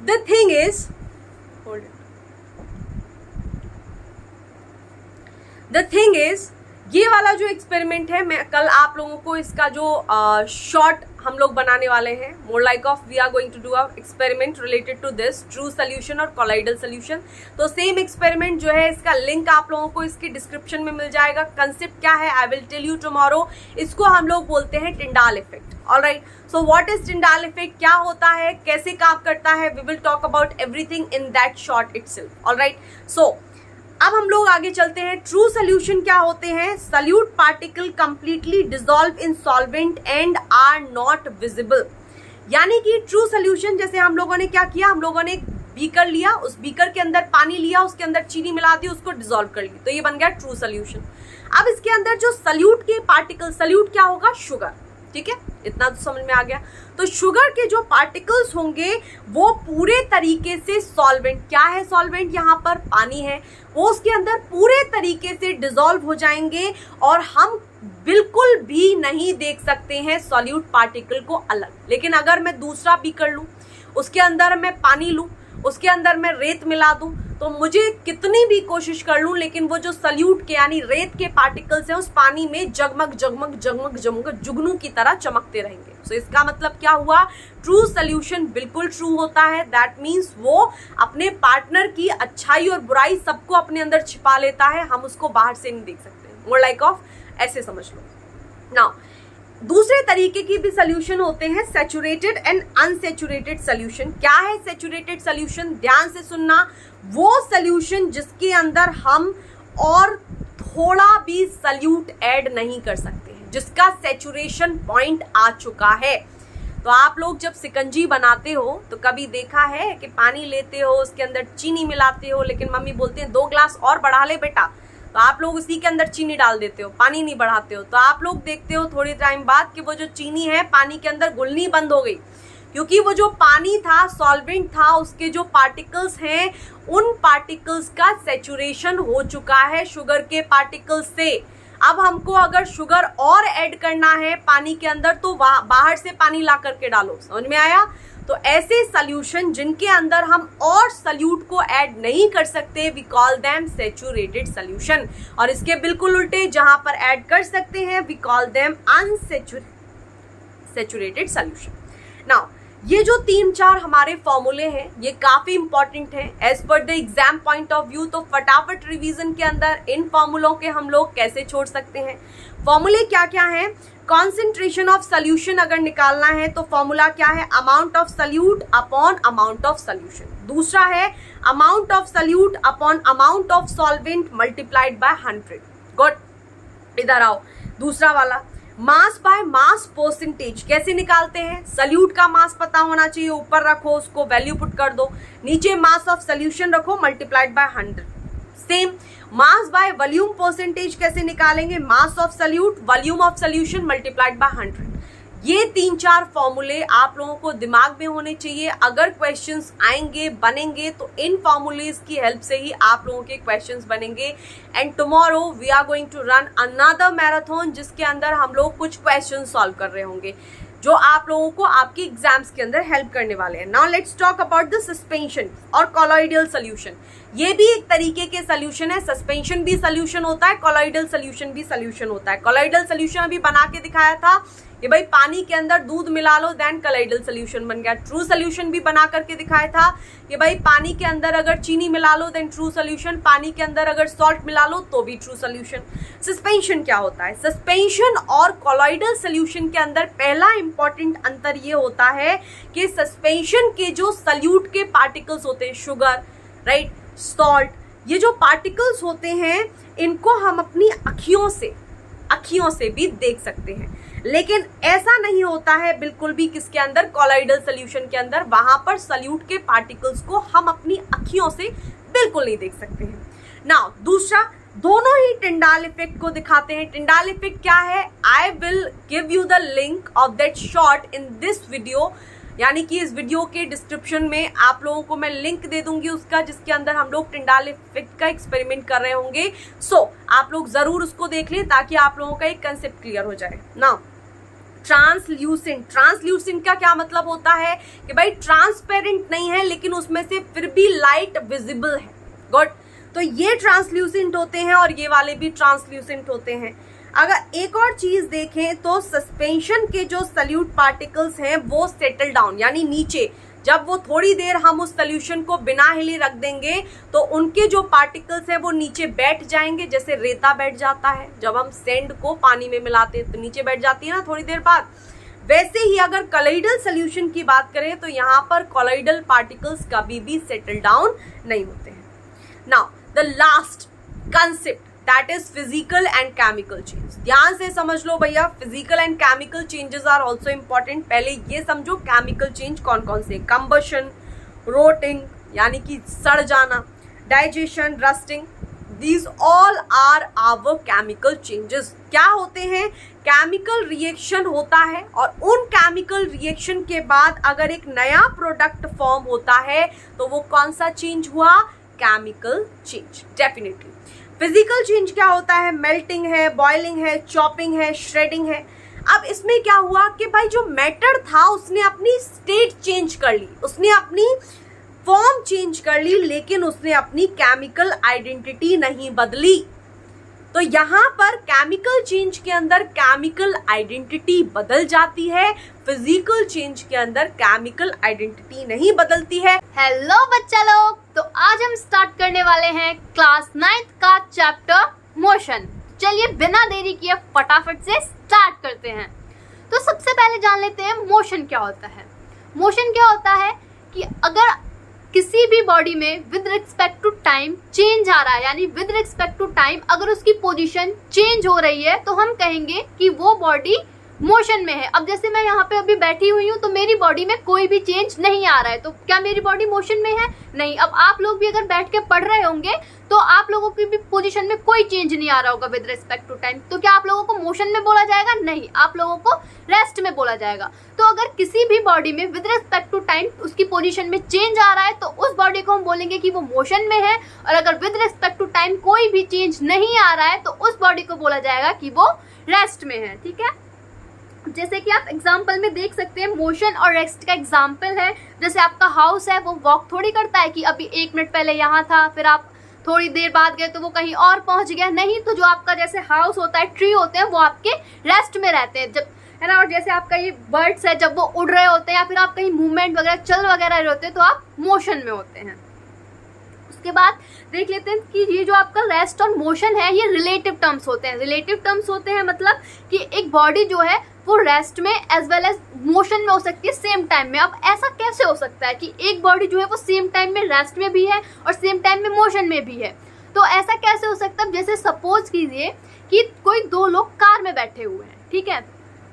the thing is, hold it. The thing is, ये वाला जो एक्सपेरिमेंट है, मैं कल आप लोगों को इसका जो शॉर्ट हम लोग बनाने वाले हैं, more like of we are going to do a experiment related to this true solution और कॉलॉइडल सोल्यूशन। तो सेम एक्सपेरिमेंट जो है, इसका लिंक आप लोगों को इसके डिस्क्रिप्शन में मिल जाएगा। कंसेप्ट क्या है, I will tell you tomorrow. इसको हम लोग बोलते हैं Tyndall effect, alright. So what is Tyndall effect, क्या होता है, कैसे काम करता है, we will talk about everything in that short itself, alright. So अब हम लोग आगे चलते हैं। ट्रू सोल्यूशन क्या होते हैं, solute particle completely dissolve in solvent and are not visible. यानी कि ट्रू सोल्यूशन, जैसे हम लोगों ने क्या किया, हम लोगों ने एक बीकर लिया, उस बीकर के अंदर पानी लिया, उसके अंदर चीनी मिला दी, उसको डिसॉल्व कर ली, तो ये बन गया ट्रू सोल्यूशन। अब इसके अंदर जो सल्यूट के पार्टिकल, सल्यूट क्या होगा, शुगर, ठीक है, इतना तो समझ में आ गया। तो शुगर के जो पार्टिकल्स होंगे वो पूरे तरीके से सॉल्वेंट, क्या है सॉल्वेंट, यहाँ पर पानी है, वो उसके अंदर पूरे तरीके से डिसॉल्व हो जाएंगे और हम बिल्कुल भी नहीं देख सकते हैं सॉल्यूट पार्टिकल को अलग। लेकिन अगर मैं दूसरा बीकर लूँ, उसके अंदर मैं पानी लूँ, उसके अंदर मैं रेत मिला दूं, तो मुझे कितनी भी कोशिश कर लूं, लेकिन वो जो सल्यूट के यानी रेत के पार्टिकल्स हैं उस पानी में जगमग जगमग जगमग जगमग जुगनू की तरह चमकते रहेंगे। सो इसका मतलब क्या हुआ, ट्रू सोल्यूशन बिल्कुल ट्रू होता है। दैट मीन्स वो अपने पार्टनर की अच्छाई और बुराई सबको अपने अंदर छिपा लेता है, हम उसको बाहर से नहीं देख सकते। मोर लाइक ऑफ, ऐसे समझ लो। नाउ दूसरे तरीके की भी सोल्यूशन होते हैं, सैचुरेटेड एंड अनसैचुरेटेड सोल्यूशन। क्या है सैचुरेटेड सोल्यूशन, ध्यान से सुनना, वो सोल्यूशन जिसके अंदर हम और थोड़ा भी सल्यूट ऐड नहीं कर सकते हैं, जिसका सैचुरेशन पॉइंट आ चुका है। तो आप लोग जब शिकंजी बनाते हो तो कभी देखा है कि पानी लेते हो, उसके अंदर चीनी मिलाते हो, लेकिन मम्मी बोलते हैं 2 ग्लास और बढ़ा ले बेटा, तो आप लोग उसी के अंदर चीनी डाल देते हो, पानी नहीं बढ़ाते हो। तो आप लोग देखते हो थोड़ी टाइम बाद कि वो जो चीनी है पानी के अंदर घुलनी बंद हो गई, क्योंकि वो जो पानी था, सॉल्वेंट था, उसके जो पार्टिकल्स हैं उन पार्टिकल्स का सैचुरेशन हो चुका है शुगर के पार्टिकल्स से। अब हमको अगर शुगर और ऐड करना है पानी के अंदर तो बाहर से पानी ला करके डालो, समझ में आया। तो ऐसे सॉल्यूशन जिनके अंदर हम और सॉल्यूट को ऐड नहीं कर सकते, we call them saturated solution. और इसके बिल्कुल उल्टे जहां पर ऐड कर सकते हैं, we call them unsaturated solution. Now ये जो 3-4 हमारे फॉर्मूले हैं ये काफी इंपॉर्टेंट हैं as per the exam point of view. तो फटाफट रिवीजन के अंदर इन फॉर्मूलों के हम लोग कैसे छोड़ सकते हैं। फॉर्मूले क्या क्या हैं? कॉन्सेंट्रेशन ऑफ सोल्यूशन अगर निकालना है तो फॉर्मूला क्या है? Amount of solute upon amount of solution. दूसरा है amount of solute upon amount of solvent multiplied by 100। Good, इधर आओ। दूसरा वाला मास बाय मास परसेंटेज कैसे निकालते हैं? सल्यूट का मास पता होना चाहिए, ऊपर रखो उसको वैल्यू पुट कर दो, नीचे मास ऑफ सोल्यूशन रखो multiplied by 100। Same mass by volume percentage कैसे निकालेंगे? Mass of solute volume of solution multiplied by 100। ये 3-4 फॉर्मूले आप लोगों को दिमाग में होने चाहिए। अगर क्वेश्चंस आएंगे बनेंगे तो इन फॉर्मूलेज की हेल्प से ही आप लोगों के क्वेश्चंस बनेंगे। And tomorrow we are going to run another marathon जिसके अंदर हम लोग कुछ क्वेश्चन सॉल्व कर रहे होंगे जो आप लोगों को आपके एग्जाम्स के अंदर हेल्प करने वाले हैं। Now let's talk about the suspension और कॉलॉइडल सोल्यूशन। ये भी एक तरीके के सोल्यूशन है। सस्पेंशन भी सोल्यूशन होता है, कॉलॉइडल सोल्यूशन भी सोल्यूशन होता है। कॉलॉइडल सोल्यूशन अभी बना के दिखाया था कि भाई पानी के अंदर दूध मिला लो देन कॉलॉइडल सोल्यूशन बन गया। ट्रू सोल्यूशन भी बना करके दिखाया था कि भाई पानी के अंदर अगर चीनी मिला लो देन ट्रू सोल्यूशन, पानी के अंदर अगर सॉल्ट मिला लो तो भी ट्रू सोल्यूशन। सस्पेंशन क्या होता है? सस्पेंशन और कॉलॉइडल सोल्यूशन के अंदर पहला इंपॉर्टेंट अंतर ये होता है कि सस्पेंशन के जो सल्यूट के पार्टिकल्स होते हैं, शुगर, राइट, सॉल्ट, ये जो पार्टिकल्स होते हैं इनको हम अपनी अखियों से भी देख सकते हैं, लेकिन ऐसा नहीं होता है बिल्कुल भी किसके अंदर? कॉलॉइडल सोल्यूशन के अंदर। वहां पर सल्यूट के पार्टिकल्स को हम अपनी अखियों से बिल्कुल नहीं देख सकते हैं। नाउ दूसरा, दोनों ही टिंडाल इफेक्ट को दिखाते हैं। टिंडाल इफेक्ट क्या है? I will give you the link of that short in this video, यानी कि इस वीडियो के डिस्क्रिप्शन में आप लोगों को मैं लिंक दे दूंगी उसका, जिसके अंदर हम लोग टिंडाल इफेक्ट का एक्सपेरिमेंट कर रहे होंगे। सो आप लोग जरूर उसको देख लें ताकि आप लोगों का एक कंसेप्ट क्लियर हो जाए। नाउ ट्रांसल्यूसेंट, ट्रांसल्यूसेंट का क्या मतलब होता है कि भाई ट्रांसपेरेंट नहीं है लेकिन उसमें से फिर भी लाइट विजिबल है। गुड, तो ये ट्रांसल्यूसेंट होते हैं और ये वाले भी ट्रांसल्यूसेंट होते हैं। अगर एक और चीज देखें तो सस्पेंशन के जो सल्यूट पार्टिकल्स हैं वो सेटल डाउन, यानी नीचे, जब वो थोड़ी देर हम उस सोल्यूशन को बिना हिले रख देंगे तो उनके जो पार्टिकल्स हैं वो नीचे बैठ जाएंगे, जैसे रेता बैठ जाता है जब हम सैंड को पानी में मिलाते हैं तो नीचे बैठ जाती है ना थोड़ी देर बाद। वैसे ही अगर कॉलॉइडल सोल्यूशन की बात करें तो यहाँ पर कॉलॉइडल पार्टिकल्स कभी भी सेटल डाउन नहीं होते हैं। Now the last concept that is physical and chemical change. ध्यान से समझ लो भैया, physical and chemical changes are also important. पहले ये समझो केमिकल चेंज कौन कौन से? कंबशन, रोटिंग यानी कि सड़ जाना, digestion, rusting, these all are our chemical changes। क्या होते हैं? केमिकल रिएक्शन होता है और उन केमिकल रिएक्शन के बाद अगर एक नया प्रोडक्ट फॉर्म होता है तो वो कौन सा चेंज हुआ? Chemical change. Definitely physical change क्या होता है? मेल्टिंग है, बॉइलिंग है, चॉपिंग है, श्रेडिंग है। अब इसमें क्या हुआ कि भाई जो मैटर था उसने अपनी स्टेट चेंज कर ली, उसने अपनी फॉर्म चेंज कर ली, लेकिन उसने अपनी केमिकल आइडेंटिटी नहीं बदली। तो यहाँ पर केमिकल चेंज के अंदर केमिकल आइडेंटिटी बदल जाती है, फिजिकल चेंज के अंदर केमिकल आइडेंटिटी नहीं बदलती है। हेलो बच्चा लोग, तो आज हम स्टार्ट करने वाले हैं क्लास 9th का चैप्टर मोशन। चलिए बिना देरी किए फटाफट से स्टार्ट करते हैं। तो सबसे पहले जान लेते हैं मोशन क्या होता है। मोशन क्या होता है कि अगर किसी भी बॉडी में with respect to time change आ रहा है, यानी विद रिस्पेक्ट टू टाइम अगर उसकी पोजीशन चेंज हो रही है तो हम कहेंगे कि वो बॉडी मोशन में है। अब जैसे मैं यहाँ पे अभी बैठी हुई हूँ तो मेरी बॉडी में कोई भी चेंज नहीं आ रहा है, तो क्या मेरी बॉडी मोशन में है? नहीं। अब आप लोग भी अगर बैठ के पढ़ रहे होंगे तो आप लोगों की भी पोजीशन में कोई चेंज नहीं आ रहा होगा विद रिस्पेक्ट टू टाइम, तो क्या आप लोगों को मोशन में बोला जाएगा? नहीं, आप लोगों को रेस्ट में बोला जाएगा। तो अगर किसी भी बॉडी में विद रिस्पेक्ट टू टाइम उसकी पोजीशन में चेंज आ रहा है तो उस बॉडी को हम बोलेंगे कि वो मोशन में है, और अगर विद रिस्पेक्ट टू टाइम कोई भी चेंज नहीं आ रहा है तो उस बॉडी को बोला जाएगा कि वो रेस्ट में है। ठीक है, जैसे कि आप एग्जाम्पल में देख सकते हैं, मोशन और रेस्ट का एग्जाम्पल है। जैसे आपका हाउस है, वो वॉक थोड़ी करता है कि अभी 1 मिनट पहले यहाँ था, फिर आप थोड़ी देर बाद गए तो वो कहीं और पहुंच गया। नहीं, तो जो आपका जैसे हाउस होता है, ट्री होते हैं, वो आपके रेस्ट में रहते हैं जब, है ना। और जैसे आपका ये बर्ड्स है, जब वो उड़ रहे होते हैं या फिर आप कहीं मूवमेंट वगैरह चल वगैरह रहे होते हैं, तो आप मोशन में होते हैं। उसके बाद देख लेते हैं कि ये जो आपका रेस्ट और मोशन है, ये रिलेटिव टर्म्स होते हैं। रिलेटिव टर्म्स होते हैं मतलब कि एक बॉडी जो है वो रेस्ट में एज वेल एज मोशन में हो सकती है सेम टाइम में। अब ऐसा कैसे हो सकता है कि एक बॉडी जो है वो सेम टाइम में रेस्ट में भी है और सेम टाइम में मोशन में भी है? तो ऐसा कैसे हो सकता है? जैसे सपोज कीजिए कि कोई 2 लोग कार में बैठे हुए हैं, ठीक है।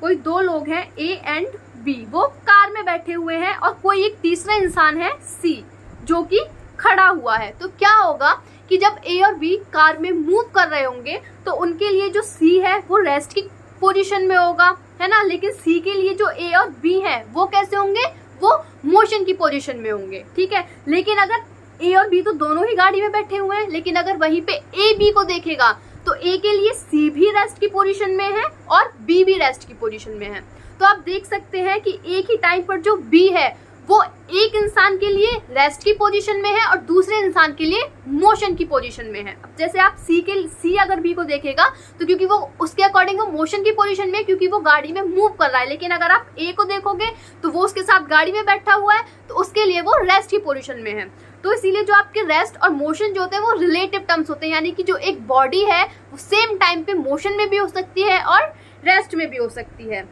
कोई 2 लोग हैं ए एंड बी, वो कार में बैठे हुए हैं, और कोई एक तीसरा इंसान है सी जो कि खड़ा हुआ है। तो क्या होगा कि जब ए और बी कार में मूव कर रहे होंगे तो उनके लिए जो सी है वो रेस्ट की पोजीशन में होगा, है ना। लेकिन सी के लिए जो ए और बी है वो कैसे होंगे? वो मोशन की पोजीशन में होंगे, ठीक है। लेकिन अगर ए और बी तो दोनों ही गाड़ी में बैठे हुए हैं, लेकिन अगर वहीं पे ए बी को देखेगा तो ए के लिए सी भी रेस्ट की पोजीशन में है और बी भी रेस्ट की पोजीशन में है। तो आप देख सकते हैं कि एक ही टाइम पर जो बी है वो एक इंसान के लिए रेस्ट की पोजीशन में है और दूसरे इंसान के लिए मोशन की पोजीशन में है। अब जैसे आप सी अगर बी को देखेगा तो क्योंकि वो उसके अकॉर्डिंग वो मोशन की पोजीशन में है, क्योंकि वो गाड़ी में मूव कर रहा है। लेकिन अगर आप ए को देखोगे तो वो उसके साथ गाड़ी में बैठा हुआ है, तो उसके लिए वो रेस्ट की पोजीशन में है। तो इसीलिए जो आपके रेस्ट और मोशन जो होते हैं वो रिलेटिव टर्म्स होते हैं, यानी कि जो एक बॉडी है वो सेम टाइम पे मोशन में भी हो सकती है और रेस्ट में भी हो सकती है।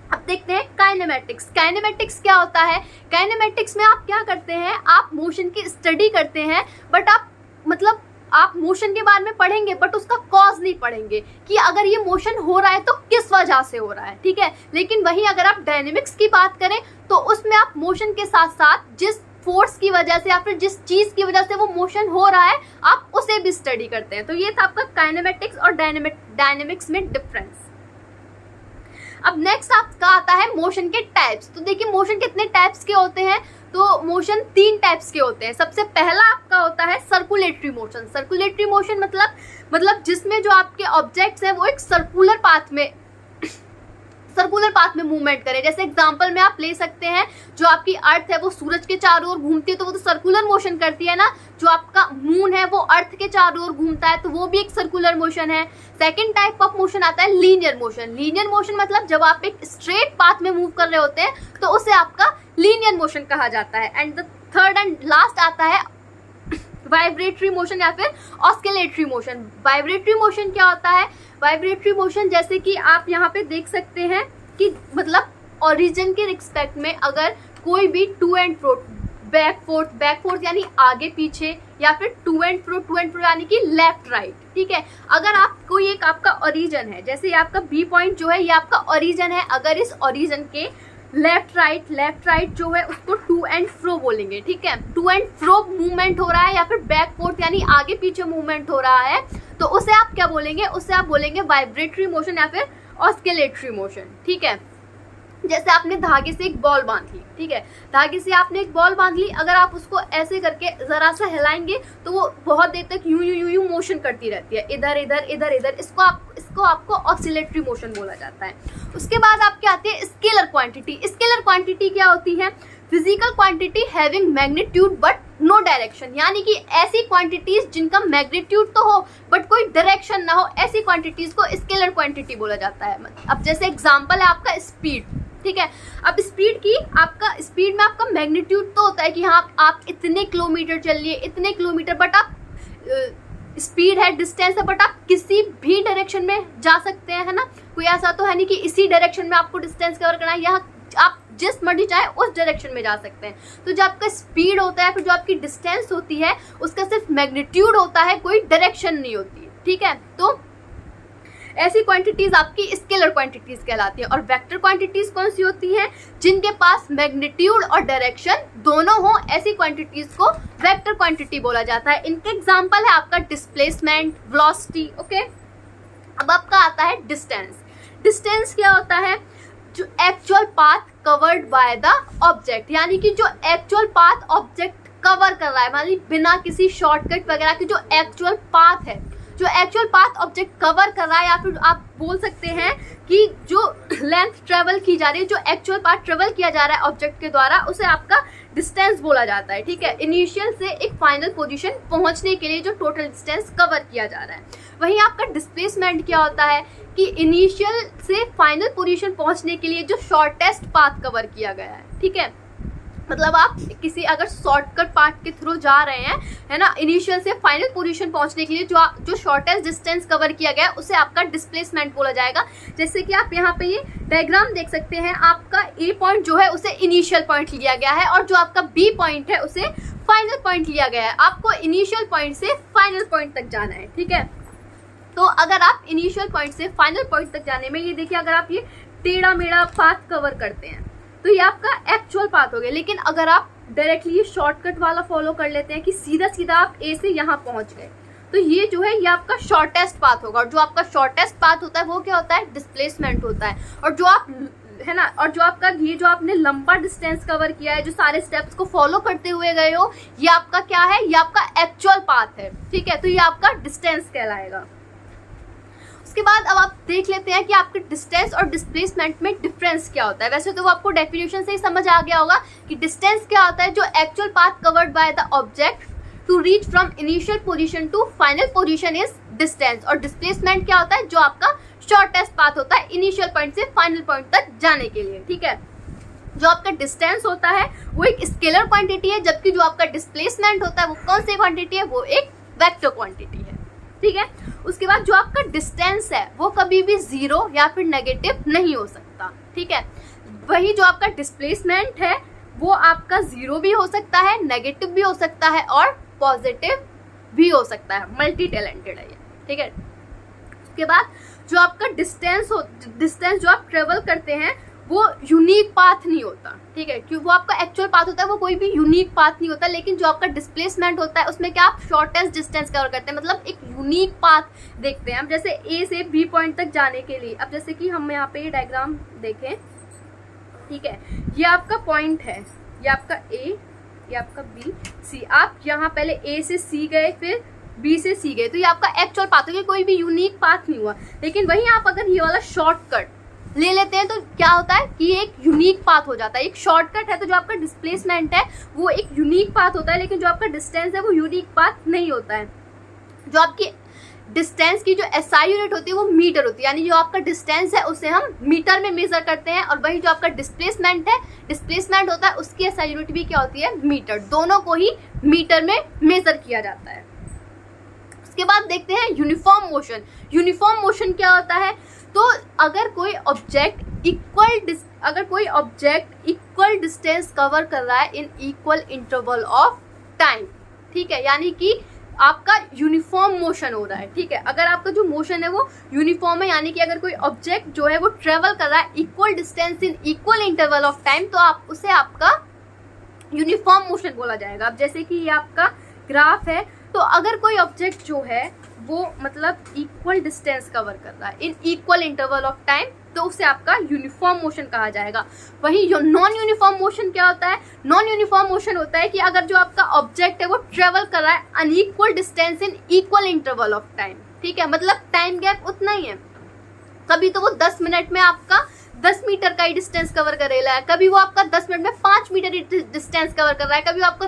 अब देखते हैं काइनेमेटिक्स। काइनेमेटिक्स क्या होता है? काइनेमेटिक्स में आप क्या करते हैं, आप मोशन की स्टडी करते हैं, बट आप मोशन के बारे में पढ़ेंगे बट उसका कॉज नहीं पढ़ेंगे कि अगर ये मोशन हो रहा है तो किस वजह से हो रहा है, ठीक है। लेकिन वहीं अगर आप डायनेमिक्स की बात करें तो उसमें आप मोशन के साथ साथ जिस फोर्स की वजह से या फिर जिस चीज की वजह से वो मोशन हो रहा है आप उसे भी स्टडी करते हैं। तो ये था आपका काइनेमेटिक्स और डायनेमिक्स में डिफरेंस। अब नेक्स्ट आपका आता है मोशन के टाइप्स। तो देखिए मोशन कितने टाइप्स के होते हैं? तो मोशन 3 टाइप्स के होते हैं। सबसे पहला आपका होता है सर्कुलेटरी मोशन। सर्कुलेटरी मोशन मतलब जिसमें जो आपके ऑब्जेक्ट्स हैं वो एक सर्कुलर पाथ में मूवमेंट करे। जैसे एग्जांपल में आप ले सकते हैं, जो आपकी अर्थ है वो सूरज के चारों ओर घूमती है तो वो तो सर्कुलर मोशन करती है ना। जो आपका मून है वो अर्थ के चारों ओर घूमता है तो वो भी एक सर्कुलर मोशन है। सेकंड टाइप ऑफ मोशन आता है लीनियर मोशन। लीनियर मोशन मतलब जब आप एक स्ट्रेट पाथ में मूव कर रहे होते हैं तो उसे आपका लीनियर मोशन कहा जाता है। And the third and last आता है वाइब्रेटरी मोशन या फिर ऑस्किलेटरी मोशन। वाइब्रेटरी मोशन क्या होता है? वाइब्रेटरी मोशन जैसे कि आप यहाँ पे देख सकते हैं कि मतलब ओरिजिन के रिस्पेक्ट में अगर कोई भी to and fro, back forth यानी आगे पीछे, या फिर टू एंड फ्रो यानी कि लेफ्ट राइट, ठीक है। अगर आप कोई एक आपका ओरिजिन है, जैसे ये आपका बी पॉइंट जो है ये आपका ओरिजिन है, अगर इस ओरिजिन के लेफ्ट राइट जो है उसको टू एंड फ्रो बोलेंगे, ठीक है। टू एंड फ्रो मूवमेंट हो रहा है या फिर बैक फोर्थ यानी आगे पीछे मूवमेंट हो रहा है, तो उसे आप क्या बोलेंगे? उसे आप बोलेंगे वाइब्रेटरी मोशन या फिर ऑस्किलेटरी मोशन, ठीक है। जैसे आपने धागे से एक बॉल बांध ली, ठीक है। धागे से आपने एक बॉल बांध ली, अगर आप उसको ऐसे करके जरा सा हिलाएंगे तो वो बहुत देर तक यूं मोशन करती रहती है, इधर। इसको आपको ऑस्किलेटरी मोशन बोला जाता है। उसके बाद आपके आती है स्केलर क्वांटिटी। स्केलर क्वांटिटी क्या होती है? Physical quantity having magnitude but no direction, यानी कि ऐसी क्वांटिटीज जिनका मैग्नीट्यूड तो हो बट कोई डायरेक्शन ना हो, ऐसी क्वांटिटीज को स्केलर क्वांटिटी बोला जाता है। अब जैसे एग्जांपल है आपका स्पीड, ठीक है। अब स्पीड में आपका मैग्नीट्यूड तो होता है कि हाँ आप इतने किलोमीटर चलिए, इतने किलोमीटर, बट आप स्पीड है, डिस्टेंस है, बट आप किसी भी डायरेक्शन में जा सकते हैं, है ना। कोई ऐसा तो है नहीं कि इसी डायरेक्शन में आपको डिस्टेंस कवर करना है, यहाँ आप जिस मर्जी चाहे उस डायरेक्शन में जा सकते हैं। तो जो आपका स्पीड होता है, फिर जो आपकी डिस्टेंस होती है, उसका सिर्फ मैग्नीट्यूड होता है, कोई डायरेक्शन नहीं होती, ठीक है। तो ऐसी क्वांटिटीज आपकी स्केलर क्वांटिटीज कहलाती है। और वेक्टर क्वांटिटीज कौन सी होती हैं? जिनके पास मैग्नीट्यूड और डायरेक्शन दोनों हो, ऐसी क्वांटिटीज को वेक्टर क्वांटिटी बोला जाता है। इनके एग्जांपल है आपका डिस्प्लेसमेंट, वेलोसिटी, ओके। अब आपका आता है डिस्टेंस। डिस्टेंस क्या होता है? जो actual path covered by the object, यानी कि जो एक्चुअल पाथ ऑब्जेक्ट कवर कर रहा है, मान ली बिना किसी शॉर्टकट वगैरह की जो एक्चुअल पाथ है, जो एक्चुअल पाथ ऑब्जेक्ट कवर कर रहा है, या फिर आप बोल सकते हैं कि जो लेंथ ट्रेवल की जा रही है, जो एक्चुअल पाथ ट्रेवल किया जा रहा है ऑब्जेक्ट के द्वारा, उसे आपका डिस्टेंस बोला जाता है। ठीक है, इनिशियल से एक फाइनल पोजीशन पहुंचने के लिए जो टोटल डिस्टेंस कवर किया जा रहा है। वहीं आपका डिस्प्लेसमेंट क्या होता है कि इनिशियल से फाइनल पोजीशन पहुंचने के लिए जो शॉर्टेस्ट पाथ कवर किया गया है। ठीक है, मतलब आप किसी अगर शॉर्टकट पाथ के थ्रू जा रहे हैं, है ना, इनिशियल से फाइनल पोजीशन पहुंचने के लिए जो शॉर्टेस्ट डिस्टेंस कवर किया गया है उसे आपका डिस्प्लेसमेंट बोला जाएगा। जैसे कि आप यहाँ पे ये डायग्राम देख सकते हैं, आपका ए पॉइंट जो है उसे इनिशियल पॉइंट लिया गया है और जो आपका बी पॉइंट है उसे फाइनल पॉइंट लिया गया है। आपको इनिशियल पॉइंट से फाइनल पॉइंट तक जाना है। ठीक है, तो अगर आप इनिशियल पॉइंट से फाइनल पॉइंट तक जाने में, ये देखिए, अगर आप ये टेढ़ा मेढ़ा पाथ कवर करते हैं तो ये आपका एक्चुअल पाथ हो गया। लेकिन अगर आप डायरेक्टली शॉर्टकट वाला फॉलो कर लेते हैं कि सीधा सीधा आप ए से यहाँ पहुंच गए, तो ये जो है ये आपका शॉर्टेस्ट पाथ होगा। और जो आपका शॉर्टेस्ट पाथ होता है वो क्या होता है, डिस्प्लेसमेंट होता है। और जो आप, है ना, और जो आपका ये जो आपने लंबा डिस्टेंस कवर किया है, जो सारे स्टेप्स को फॉलो करते हुए गए हो, ये आपका क्या है, ये आपका एक्चुअल पाथ है। ठीक है, तो ये आपका डिस्टेंस कहलाएगा। उसके बाद अब आप देख लेते हैं कि आपके डिस्टेंस और डिस्प्लेसमेंट में डिफरेंस क्या होता है। वैसे तो वो आपको डेफिनेशन से ही समझ आ गया होगा कि डिस्टेंस क्या होता है, जो actual path covered by the object to reach from initial position to final position is distance. और डिस्प्लेसमेंट क्या होता है, जो आपका शॉर्टेस्ट पाथ होता है इनिशियल पॉइंट से फाइनल पॉइंट तक जाने के लिए। ठीक है, जो आपका डिस्टेंस होता है वो एक स्केलर क्वांटिटी है, जबकि जो आपका डिस्प्लेसमेंट होता है वो कौन सी क्वांटिटी है, वो एक वेक्टर क्वांटिटी है। ठीक है, उसके बाद जो आपका डिस्टेंस है वो कभी भी जीरो या फिर नेगेटिव नहीं हो सकता। ठीक है, वही जो आपका डिस्प्लेसमेंट है वो आपका जीरो भी हो सकता है, नेगेटिव भी हो सकता है और पॉजिटिव भी हो सकता है। मल्टी टैलेंटेड है ये। ठीक है, उसके बाद जो आपका डिस्टेंस जो आप ट्रेवल करते हैं वो यूनिक पाथ नहीं होता। ठीक है, क्योंकि वो आपका एक्चुअल पाथ होता है, वो कोई भी यूनिक पाथ नहीं होता। लेकिन जो आपका डिस्प्लेसमेंट होता है उसमें क्या आप शॉर्टेस्ट डिस्टेंस कवर करते हैं, मतलब एक यूनिक पाथ देखते हैं। अब जैसे ए से बी पॉइंट तक जाने के लिए, अब जैसे कि हम यहाँ पे ये डायग्राम देखें, ठीक है, ये आपका पॉइंट है, ये आपका ए, ये आपका बी, सी। आप यहाँ पहले ए से सी गए, फिर बी से सी गए, तो ये आपका एक्चुअल पाथ हो गया, कोई भी यूनिक पाथ नहीं हुआ। लेकिन वहीं आप अगर ये वाला शॉर्टकट ले लेते हैं तो क्या होता है कि एक यूनिक पाथ हो जाता है। एक शॉर्टकट है तो जो आपका डिस्प्लेसमेंट है वो एक यूनिक पाथ होता है, लेकिन जो आपका डिस्टेंस है वो यूनिक पाथ नहीं होता है। जो आपकी डिस्टेंस की जो एसआई यूनिट होती है वो मीटर होती है, यानी जो आपका डिस्टेंस है उसे हम मीटर में मेजर करते हैं। और वही जो आपका डिस्प्लेसमेंट है, डिस्प्लेसमेंट होता है, उसकी एसआई यूनिट भी क्या होती है, मीटर। दोनों को ही मीटर में मेजर किया जाता है। उसके बाद देखते हैं यूनिफॉर्म मोशन। यूनिफॉर्म मोशन क्या होता है, तो अगर कोई ऑब्जेक्ट इक्वल डिस्टेंस कवर कर रहा है in equal interval of time, ठीक है, यानी कि आपका यूनिफॉर्म मोशन हो रहा है। ठीक है, अगर आपका जो मोशन है वो यूनिफॉर्म है, यानी कि अगर कोई ऑब्जेक्ट जो है वो ट्रेवल कर रहा है equal distance in equal interval of time, तो आप उसे आपका यूनिफॉर्म मोशन बोला जाएगा। अब जैसे कि ये आपका ग्राफ है, तो अगर कोई ऑब्जेक्ट जो है वो मतलब इक्वल डिस्टेंस कवर कर रहा है in equal interval of time, तो उसे आपका यूनिफॉर्म मोशन कहा जाएगा। वहीं नॉन यूनिफॉर्म मोशन क्या होता है, नॉन यूनिफॉर्म मोशन होता है कि अगर जो आपका ऑब्जेक्ट है वो ट्रेवल कर रहा है unequal distance in equal interval of time. ठीक है, मतलब टाइम गैप उतना ही है। कभी तो वो 10 मिनट में आपका 10 मीटर का ही डिस्टेंस कवर करेला है, कभी वो आपका 10 मिनट में 5 मीटर ही डिस्टेंस कवर कर रहा है, कभी वो आपका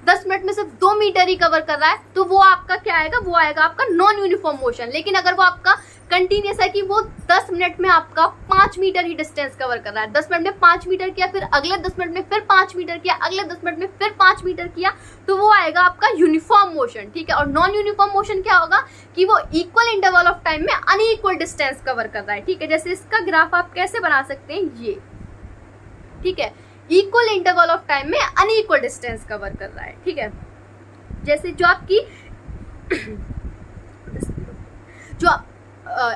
10 मिनट में सिर्फ 2 मीटर ही कवर कर रहा है, तो वो आपका क्या आएगा, वो आएगा आपका नॉन यूनिफॉर्म मोशन। लेकिन अगर वो आपका कंटिन्यूस है कि वो 10 मिनट में आपका 5 मीटर ही डिस्टेंस कवर कर रहा है, 10 मिनट में 5 मीटर किया, फिर अगले 10 मिनट में फिर 5 मीटर किया, अगले 10 मिनट में फिर 5 मीटर किया, तो वो आएगा आपका यूनिफॉर्म मोशन। ठीक है, और नॉन यूनिफॉर्म मोशन क्या होगा कि वो इक्वल इंटरवल ऑफ टाइम में अनइक्वल डिस्टेंस कवर कर रहा है। ठीक है, जैसे इसका ग्राफ आप कैसे बना सकते हैं, ये, ठीक है, इक्वल इंटरवल ऑफ टाइम में अनइक्वल डिस्टेंस कवर कर रहा है। ठीक है, जैसे जो आपकी जो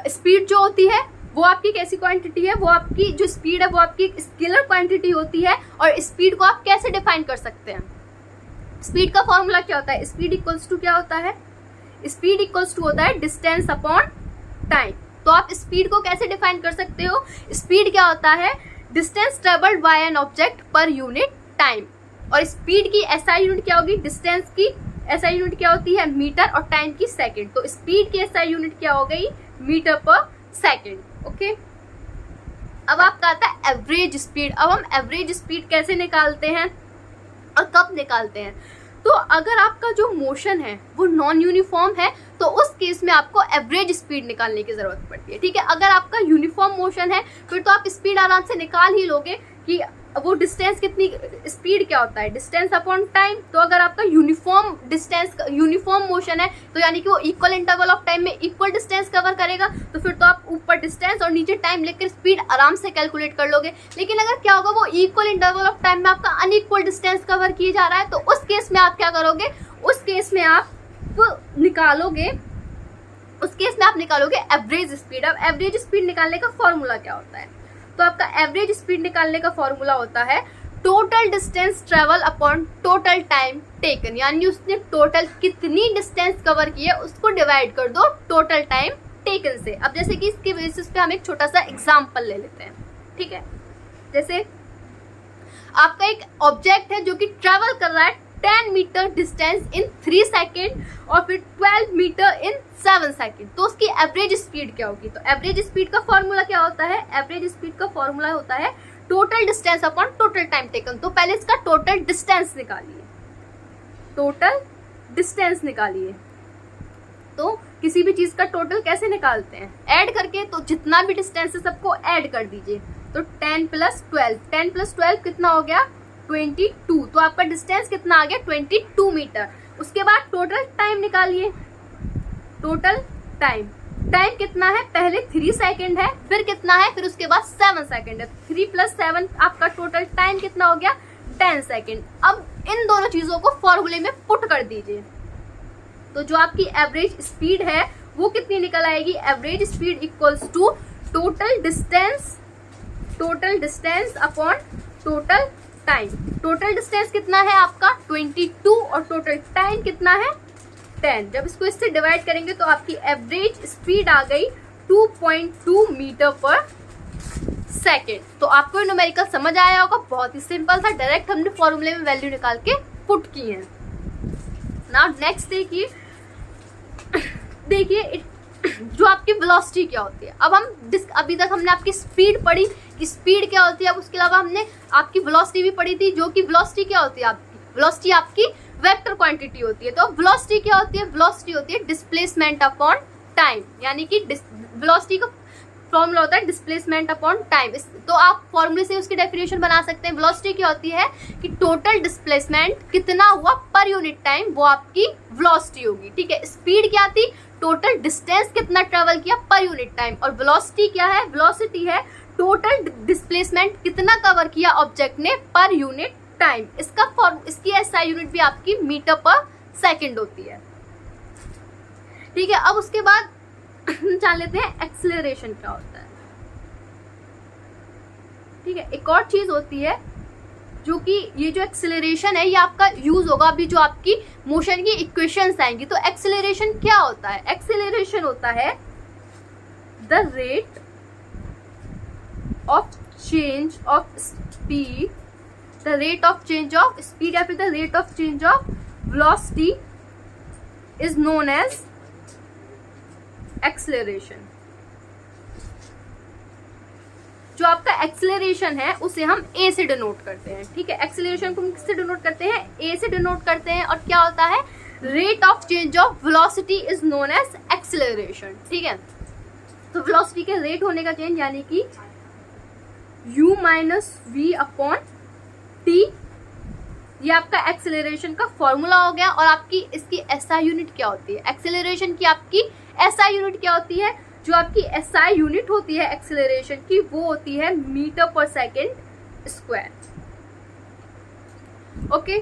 स्पीड जो होती है वो आपकी कैसी क्वांटिटी है, वो आपकी जो स्पीड है वो आपकी स्केलर क्वांटिटी होती है। और स्पीड को आप कैसे डिफाइन कर सकते हैं, स्पीड का फॉर्मूला क्या होता है, स्पीड इक्वल्स टू क्या होता है, स्पीड इक्वल्स टू होता है डिस्टेंस अपॉन टाइम। तो आप स्पीड को कैसे डिफाइन कर सकते हो, स्पीड क्या होता है, distance travelled by an object per unit time. और स्पीड की एसआई यूनिट क्या होगी, डिस्टेंस की एसआई यूनिट क्या होती है, मीटर, और टाइम की सेकंड। तो स्पीड की एसआई यूनिट क्या हो गई, मीटर पर सेकंड। ओके, अब आपका आता है एवरेज स्पीड। अब हम एवरेज स्पीड कैसे निकालते हैं और कब निकालते हैं? तो अगर आपका जो मोशन है वो नॉन यूनिफॉर्म है तो उस केस में आपको एवरेज स्पीड निकालने की जरूरत पड़ती है, ठीक है। अगर आपका यूनिफॉर्म मोशन है फिर तो आप स्पीड आराम से निकाल ही लोगे कि वो डिस्टेंस कितनी, स्पीड क्या होता है, डिस्टेंस अपॉन टाइम। तो अगर आपका यूनिफॉर्म डिस्टेंस, यूनिफॉर्म मोशन है तो यानी कि वो इक्वल इंटरवल ऑफ टाइम में इक्वल डिस्टेंस कवर करेगा, तो फिर तो आप ऊपर डिस्टेंस और नीचे टाइम लेकर स्पीड आराम से कैलकुलेट कर लोगे। लेकिन अगर क्या होगा, वो इक्वल इंटरवल ऑफ टाइम में आपका अनइक्वल डिस्टेंस कवर किया जा रहा है, तो उस केस में आप क्या करोगे, उस केस में आप निकालोगे एवरेज स्पीड। अब एवरेज स्पीड निकालने का फॉर्मूला क्या होता है? तो आपका एवरेज स्पीड निकालने का फॉर्मूला होता है total distance travel upon total time taken, यानी उसने टोटल कितनी डिस्टेंस कवर की है उसको डिवाइड कर दो टोटल टाइम टेकन से। अब जैसे कि इसके बेसिस पे हम एक छोटा सा एग्जांपल ले लेते हैं, ठीक है। जैसे आपका एक ऑब्जेक्ट है जो कि ट्रेवल कर रहा है 10 मीटर डिस्टेंस इन 3 सेकेंड और फिर 12 मीटर इन 7 सेकेंड, तो उसकी एवरेज स्पीड क्या होगी? तो एवरेज स्पीड का फॉर्मूला क्या होता है? एवरेज स्पीड का फॉर्मूला होता है total distance upon total time taken. तो पहले इसका टोटल डिस्टेंस निकालिए, टोटल डिस्टेंस निकालिए। तो किसी भी चीज का टोटल कैसे निकालते हैं? ऐड करके। तो जितना भी डिस्टेंस है सबको ऐड कर दीजिए। तो 10 + 12, 10 + 12 कितना हो गया? 22। तो आपका डिस्टेंस कितना आ गया? 22 मीटर। उसके बाद टोटल टाइम निकालिए, टोटल टाइम। टाइम कितना है? पहले 3 सेकेंड है, फिर कितना है? फिर उसके बाद 7 सेकेंड है। 3 + 7 आपका टोटल टाइम कितना हो गया? 10 सेकेंड। अब इन दोनों चीजों को फॉर्मूले में पुट कर दीजिए, तो जो आपकी एवरेज स्पीड है वो कितनी निकल आएगी? Average speed equals to total distance upon total time. Total distance कितना है आपका? 22 और टोटल टाइम कितना है? 10। जब इसको इससे डिवाइड करेंगे तो आपकी एवरेज स्पीड आ गई 2.2 मीटर पर सेकेंड। तो आपको न्यूमेरिकल समझ आया होगा, बहुत ही सिंपल था, डायरेक्ट हमने फॉर्मूले में वैल्यू निकाल के पुट की है। नाउ नेक्स्ट देखिए जो आपकी वेलोसिटी क्या होती है। अब हम अभी तक हमने आपकी स्पीड पढ़ी कि स्पीड क्या होती है, अब उसके अलावा हमने आपकी वेलोसिटी भी पढ़ी थी, जो कि वेलोसिटी क्या होती है आपकी? वेलोसिटी आपकी वेक्टर क्वांटिटी होती है। तो वेलोसिटी क्या होती है? वेलोसिटी होती है डिस्प्लेसमेंट अपॉन टाइम, यानी कि वेलोसिटी का फॉर्मूला होता है डिस्प्लेसमेंट अपॉन टाइम। तो आप फॉर्मूले से उसकी डेफिनेशन बना सकते हैं। वेलोसिटी क्या होती है कि टोटल डिस्प्लेसमेंट कितना हुआ पर यूनिट टाइम, वो आपकी वेलोसिटी होगी, ठीक है। स्पीड क्या थी? टोटल डिस्टेंस कितना ट्रेवल किया पर यूनिट टाइम। और वेलोसिटी क्या है? वेलोसिटी है टोटल डिस्प्लेसमेंट कितना कवर किया ऑब्जेक्ट ने पर यूनिट टाइम। इसकी एसआई यूनिट भी आपकी मीटर पर सेकंड होती है, ठीक है। अब उसके बाद जान लेते हैं एक्सेलरेशन क्या होता है, ठीक है। एक और चीज होती है जो कि ये जो एक्सेलरेशन है ये आपका यूज होगा अभी जो आपकी मोशन की इक्वेशंस आएंगी। तो एक्सेलरेशन क्या होता है? एक्सेलरेशन होता है the rate of change of speed, the rate of change of speed या फिर the rate of change of velocity is known as acceleration. जो आपका एक्सेलरेशन है उसे हम ए से डिनोट करते हैं, ठीक है। एक्सेलरेशन को हम किससे डिनोट करते हैं? ए से डिनोट करते हैं। और क्या होता है? Rate of change of velocity is known as acceleration, ठीक है। तो वेलोसिटी के रेट होने का चेंज यानी कि u - v अपॉन t, ये आपका एक्सेलरेशन का फॉर्मूला हो गया। और आपकी इसकी एसआई यूनिट क्या होती है? एक्सेलरेशन की आपकी एसआई यूनिट क्या होती है? जो आपकी एसआई यूनिट होती है एक्सेलरेशन की वो होती है मीटर पर सेकेंड स्क्वायर, ओके।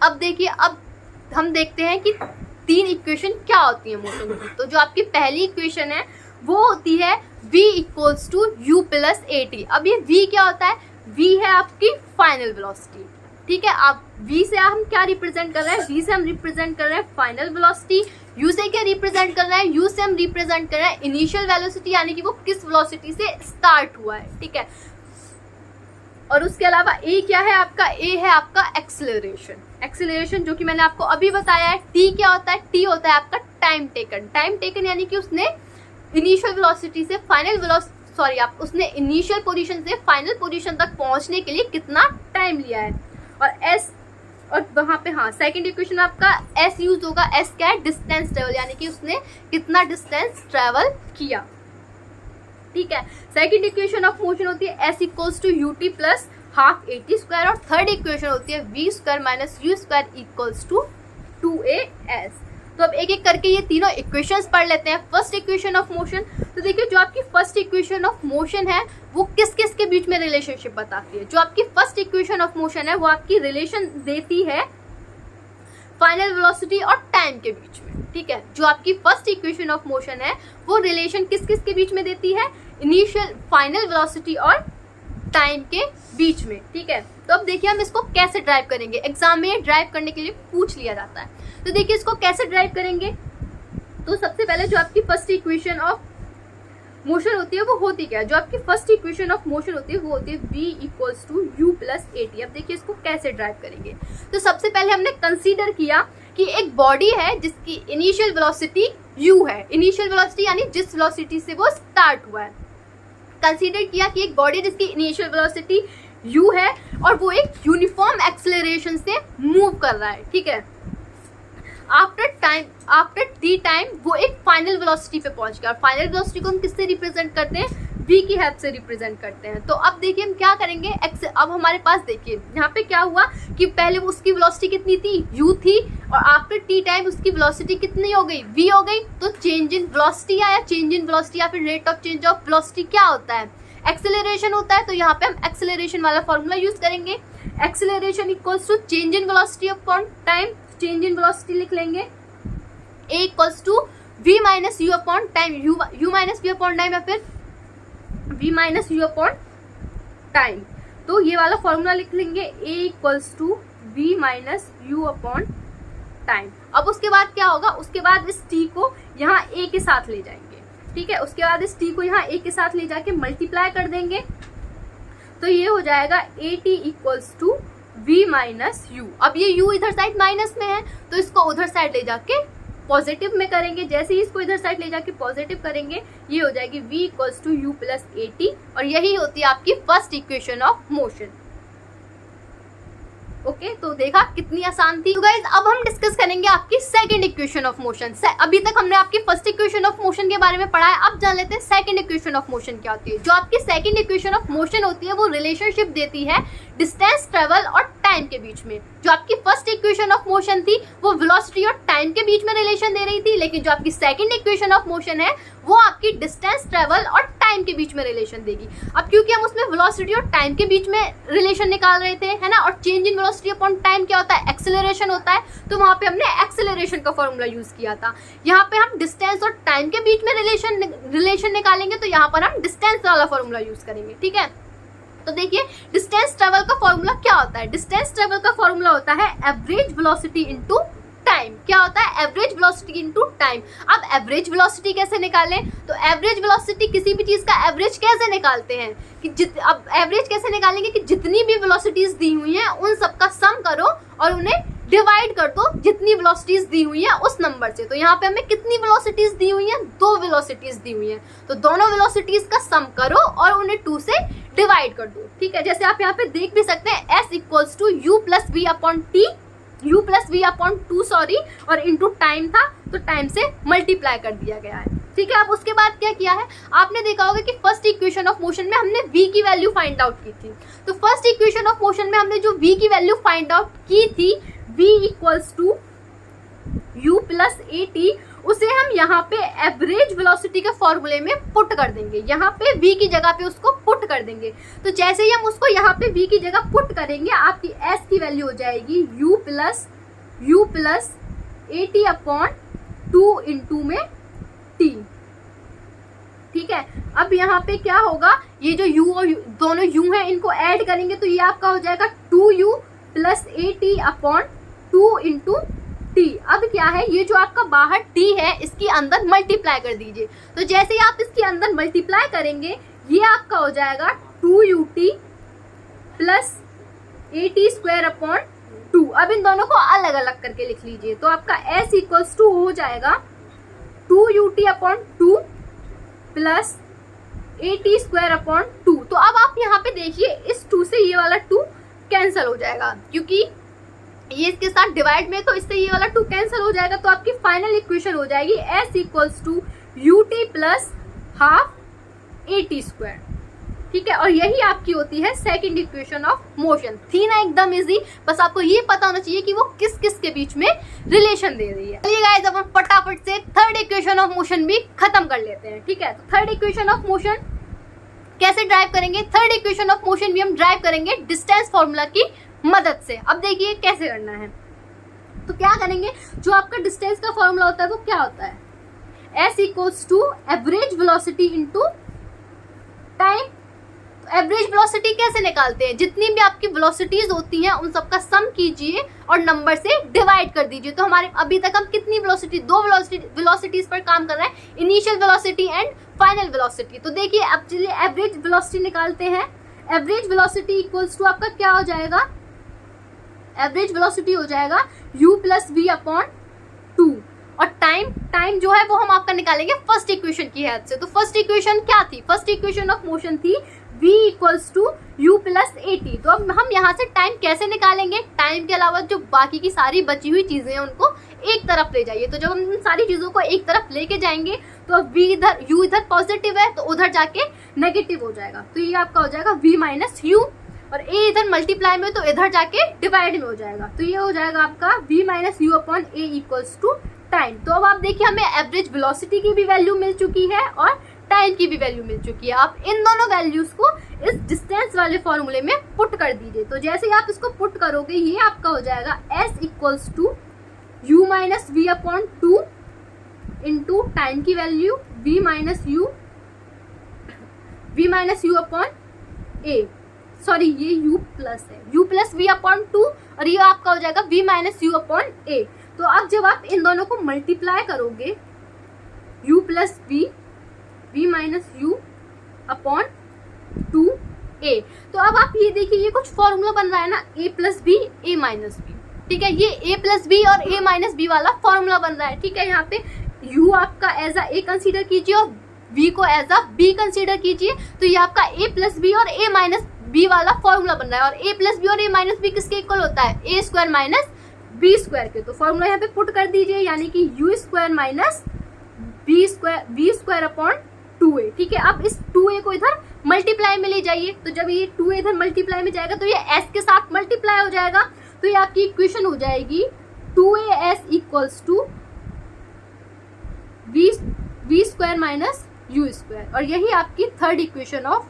अब देखिए, अब हम देखते हैं कि 3 इक्वेशन क्या होती है मोशन की। तो जो आपकी पहली इक्वेशन है वो होती है v = u + at। अब ये v क्या होता है? v है आपकी फाइनल वेलोसिटी, ठीक है। अब v से हम क्या रिप्रेजेंट कर रहे हैं? v से हम रिप्रेजेंट कर रहे हैं फाइनल वेलोसिटी। u से क्या रिप्रेजेंट कर रहे हैं? u से हम रिप्रेजेंट कर रहे हैं इनिशियल वेलोसिटी, यानी कि वो किस वेलोसिटी से स्टार्ट हुआ है, ठीक है। और उसके अलावा a क्या है आपका? a है आपका एक्सेलरेशन। एक्सेलरेशन जो कि मैंने आपको अभी बताया है। t क्या होता है? t होता है आपका टाइम टेकन। टाइम टेकन यानी कि उसने इनिशियल वेलोसिटी से फाइनल वेलोसिटी, सॉरी आप उसने इनिशियल पोजीशन से फाइनल पोजीशन तक पहुंचने के लिए कितना टाइम लिया है। और एस, और वहाँ पे हाँ सेकंड इक्वेशन आपका एस यूज होगा। एस क्या है? डिस्टेंस ट्रेवल, यानी कि उसने कितना डिस्टेंस ट्रेवल किया। ठीक है, सेकंड इक्वेशन ऑफ मोशन होती है S equals to u t plus half a t square, और थर्ड इक्वेशन होती है v square minus u square equals to 2as। तो अब एक एक करके ये तीनों इक्वेशंस पढ़ लेते हैं। फर्स्ट इक्वेशन ऑफ मोशन, तो देखिए जो आपकी फर्स्ट इक्वेशन ऑफ मोशन है वो किस किस के बीच में रिलेशनशिप बताती है। जो आपकी फर्स्ट इक्वेशन ऑफ मोशन है वो आपकी रिलेशन देती है फाइनल वेलोसिटी और टाइम के बीच में। ठीक है, जो आपकी फर्स्ट इक्वेशन ऑफ मोशन है वो रिलेशन किस किस के बीच में देती है? इनिशियल, फाइनल वेलोसिटी और टाइम के बीच में। ठीक है, तो अब देखिए हम इसको कैसे ड्राइव करेंगे। एग्जाम में ड्राइव करने के लिए पूछ लिया जाता है। तो देखिए इसको कैसे ड्राइव करेंगे। तो सबसे पहले जो आपकी फर्स्ट इक्वेशन ऑफ मोशन होती है वो होती क्या है? जो आपकी फर्स्ट इक्वेशन ऑफ मोशन होती है वो होती है v equals to u plus a t. अब देखिए इसको कैसे ड्राइव करेंगे। तो सबसे पहले हमने कंसीडर किया कि एक बॉडी है जिसकी इनिशियल वेलोसिटी u है। इनिशियल वेलोसिटी यानी जिस वेलोसिटी से वो स्टार्ट हुआ है। कंसीडर किया कि एक बॉडी जिसकी इनिशियल वेलोसिटी u है और वो एक यूनिफॉर्म एक्सेलरेशन से मूव कर रहा है। ठीक है, आफ्टर टी टाइम वो एक फाइनल वेलोसिटी पे पहुंच गया। और फाइनल वेलोसिटी को हम किससे रिप्रेजेंट करते हैं? v की हेल्प से रिप्रेजेंट करते हैं। तो अब देखिए हम क्या करेंगे। अब हमारे पास देखिए यहाँ पे क्या हुआ कि पहले वो उसकी वेलोसिटी कितनी थी? u थी, और आफ्टर टी टाइम उसकी वेलोसिटी कितनी हो गई? v हो गई। तो चेंज इन वेलोसिटी आया। चेंज इन वेलोसिटी या फिर rate of change of velocity क्या होता है? एक्सेलरेशन होता है। तो यहाँ पे हम एक्सेलरेशन वाला फॉर्मूला यूज करेंगे। Acceleration equals to change in velocity upon time. Change in velocity लिख लेंगे a equals to v minus u upon time, u minus v upon time या फिर v minus u upon time. तो ये वाला फॉर्मूला लिख लेंगे a equals to v minus u upon time. अब उसके बाद क्या होगा? उसके बाद इस t को यहाँ a के साथ ले जाएंगे। ठीक है, उसके बाद इस t को यहाँ a के साथ ले जाके मल्टीप्लाई कर देंगे। तो ये हो जाएगा at equals to v minus u. अब ये u इधर साइड माइनस में है तो इसको उधर साइड ले जाके पॉजिटिव में करेंगे। जैसे ही इसको इधर साइड ले जाके पॉजिटिव करेंगे ये हो जाएगी v equals to u plus a t, और यही होती है आपकी first equation of motion. Okay, तो देखा कितनी आसान थी। तो गाइस अब हम डिस्कस करेंगे आपकी सेकंड इक्वेशन ऑफ मोशन। अभी तक हमने आपकी फर्स्ट इक्वेशन ऑफ मोशन के बारे में पढ़ा है। अब जान लेते हैं सेकंड इक्वेशन ऑफ मोशन क्या होती है। जो आपकी सेकंड इक्वेशन ऑफ मोशन होती है वो रिलेशनशिप देती है डिस्टेंस ट्रेवल और टाइम के बीच में। जो आपकी फर्स्ट इक्वेशन ऑफ मोशन थी वो वेलोसिटी और टाइम के बीच में रिलेशन दे रही थी, लेकिन जो आपकी सेकंड इक्वेशन ऑफ मोशन है वो आपकी डिस्टेंस ट्रेवल और टाइम के बीच में रिलेशन देगी। अब क्योंकि हम उसमें वेलोसिटी और टाइम के बीच में रिलेशन निकाल रहे थे, है ना, और change in velocity upon time क्या होता है? एक्सेलरेशन होता है। तो वहां पे हमने एक्सेलरेशन का फॉर्मूला यूज किया था। यहाँ पे हम डिस्टेंस और टाइम के बीच में रिलेशन निकालेंगे तो यहाँ पर हम डिस्टेंस वाला फॉर्मूला यूज करेंगे। ठीक है, तो देखिए डिस्टेंस ट्रेवल का फॉर्मूला क्या होता है? डिस्टेंस ट्रेवल का फॉर्मूला होता है एवरेज वेलोसिटी इनटू टाइम। क्या होता है? Average velocity into time. अब एवरेज वेलोसिटी कैसे निकालें? तो एवरेज वेलोसिटी किसी भी चीज का एवरेज कैसे निकालते हैं कि अब एवरेज कैसे निकालेंगे कि जितनी भी वेलोसिटीज दी हुई हैं उन सबका सम करो और उन्हें डिवाइड कर दो जितनी वेलोसिटीज दी हुई हैं उस नंबर से। तो यहाँ पे हमें कितनी वेलोसिटीज दी हुई हैं? 2 वेलोसिटीज दी हुई हैं। तो दोनों वेलोसिटीज का सम करो और उन्हें 2 से डिवाइड कर दो। ठीक है, जैसे आप यहाँ पे देख भी सकते हैं s equals to u plus v upon t, u plus v upon 2 sorry, और इंटू टाइम था तो टाइम से मल्टीप्लाई कर दिया गया है। ठीक है, अब उसके बाद क्या किया है? आपने देखा होगा कि फर्स्ट इक्वेशन ऑफ मोशन में हमने v की वैल्यू फाइंड आउट की थी। तो फर्स्ट इक्वेशन ऑफ मोशन में हमने जो v की वैल्यू फाइंड आउट की थी v equals to u plus a t, उसे हम यहाँ पे एवरेज वेलोसिटी के फॉर्मूले में पुट कर देंगे। यहाँ पे v की जगह पे उसको पुट कर देंगे। तो जैसे ही हम उसको यहाँ पे v की जगह पुट करेंगे आपकी s की वैल्यू हो जाएगी u plus a T upon 2 into में t। ठीक है, अब यहाँ पे क्या होगा? ये जो u और दोनों u हैं इनको ऐड करेंगे तो ये आपका हो जाएगा 2u plus a T upon 2 into t। अब क्या है? ये जो आपका बाहर t है इसकी अंदर मल्टीप्लाई कर दीजिए। तो जैसे ही आप इसके अंदर मल्टीप्लाई करेंगे ये आपका हो जाएगा 2ut plus a t square upon 2। अब इन दोनों को अलग अलग करके लिख लीजिए। तो आपका s इक्वल्स टू हो जाएगा 2ut upon 2 plus AT square upon 2। तो अब आप यहाँ पे देखिए इस 2 से ये वाला 2 कैंसिल हो जाएगा, क्योंकि ये इसके साथ डिवाइड में, तो इससे ये वाला 2 कैंसिल हो जाएगा। तो आपकी फाइनल इक्वेशन हो जाएगी S equals to UT plus half AT square. ठीक है, और यही आपकी होती है सेकंड इक्वेशन ऑफ मोशन। थी ना एकदम इजी, बस आपको ये पता होना चाहिए कि वो किस किस के बीच में रिलेशन दे रही है। चलिए गाइस, अब हम फटाफट से थर्ड इक्वेशन ऑफ मोशन भी खत्म कर लेते हैं। ठीक है, तो थर्ड इक्वेशन ऑफ मोशन कैसे ड्राइव करेंगे? थर्ड इक्वेशन ऑफ मोशन भी हम ड्राइव करेंगे डिस्टेंस फॉर्मूला की मदद से। अब देखिए कैसे करना है। तो क्या करेंगे, जो आपका डिस्टेंस का फॉर्मूला होता है वो क्या होता है? S equals to average velocity into time. Average velocity कैसे निकालते हैं? जितनी भी आपकी वेलोसिटीज होती हैं उन सबका सम कीजिए और नंबर से डिवाइड कर दीजिए। तो हमारे अभी तक हम कितनी वेलोसिटी, 2 वेलोसिटीज पर काम कर रहे हैं, initial velocity and final velocity. तो देखिए अब चलिए एवरेज वेलोसिटी निकालते हैं। एवरेज वेलोसिटी इक्वल्स टू आपका क्या हो जाएगा? एवरेज वेलोसिटी हो जाएगा u प्लस वी अपॉन 2। और टाइम जो है वो हम आपका निकालेंगे फर्स्ट इक्वेशन की हेल्प से। तो फर्स्ट इक्वेशन क्या थी? फर्स्ट इक्वेशन ऑफ मोशन थी v equals to u plus AT। तो अब हम यहाँ से टाइम कैसे निकालेंगे? टाइम के अलावा जो बाकी की सारी बची हुई चीजें हैं उनको एक तरफ ले जाइए। तो जब हम इन सारी चीजों को एक तरफ लेके जाएंगे तो अब v इधर, u इधर पॉजिटिव है तो उधर जाके नेगेटिव हो जाएगा। तो ये आपका हो जाएगा v माइनस u, और a इधर मल्टीप्लाई में तो इधर जाके डिवाइड में हो जाएगा। तो ये हो जाएगा आपका v minus u upon a equals to time. तो अब आप देखिए हमें एवरेज वेलोसिटी की भी वैल्यू मिल चुकी है और टाइम की भी वैल्यू मिल चुकी है। आप इन दोनों वैल्यूज को इस डिस्टेंस वाले फॉर्मूले में पुट कर दीजिए। तो जैसे ही आप इसको पुट करोगे ये आपका हो जाएगा S equals to u minus v upon 2 into time की value v minus u upon a। Sorry, ये u प्लस है, u प्लस वी अपॉन 2, और ये आपका हो जाएगा v minus u upon a। तो अब जब आप इन दोनों को मल्टीप्लाई करोगे u plus v minus u upon 2a, तो अब आप ये देखिए ये कुछ फॉर्मूला बन रहा है ना, a plus B a minus B. ठीक है, ये a प्लस बी और a माइनस बी वाला फॉर्मूला बन रहा है। ठीक है, यहाँ पे u आपका एज अ a कंसीडर कीजिए और v को एज अ b कंसीडर कीजिए। तो ये आपका a प्लस बी और a माइनस b वाला फॉर्मूला बन रहा है। और a प्लस बी और a माइनस बी किसके इक्वल होता है? a square minus b square के। तो फॉर्मूला यहाँ पे पुट कर दीजिए, यानी कि u square minus b square upon 2a। ठीक है, अब इस 2a को इधर मल्टीप्लाई में ले जाइए। तो जब ये 2a इधर मल्टीप्लाई में जाएगा तो ये s के साथ मल्टीप्लाई हो जाएगा। तो ये आपकी इक्वेशन हो जाएगी 2as equals to v square minus u square. और यही आपकी थर्ड इक्वेशन ऑफ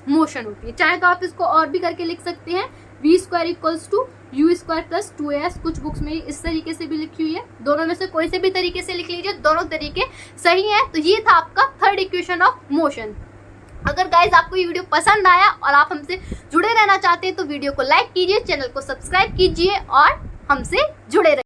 मोशन होती है। चाहे तो आप इसको और भी करके लिख सकते हैं, v square equals to u square plus 2as। कुछ बुक्स में इस तरीके से भी लिखी हुई है, दोनों में से कोई से भी तरीके से लिख लीजिए, दोनों तरीके सही है। तो ये था आपका थर्ड इक्वेशन ऑफ मोशन। अगर गाइज आपको ये वीडियो पसंद आया और आप हमसे जुड़े रहना चाहते हैं तो वीडियो को लाइक कीजिए, चैनल को सब्सक्राइब कीजिए और हमसे जुड़े रहिए।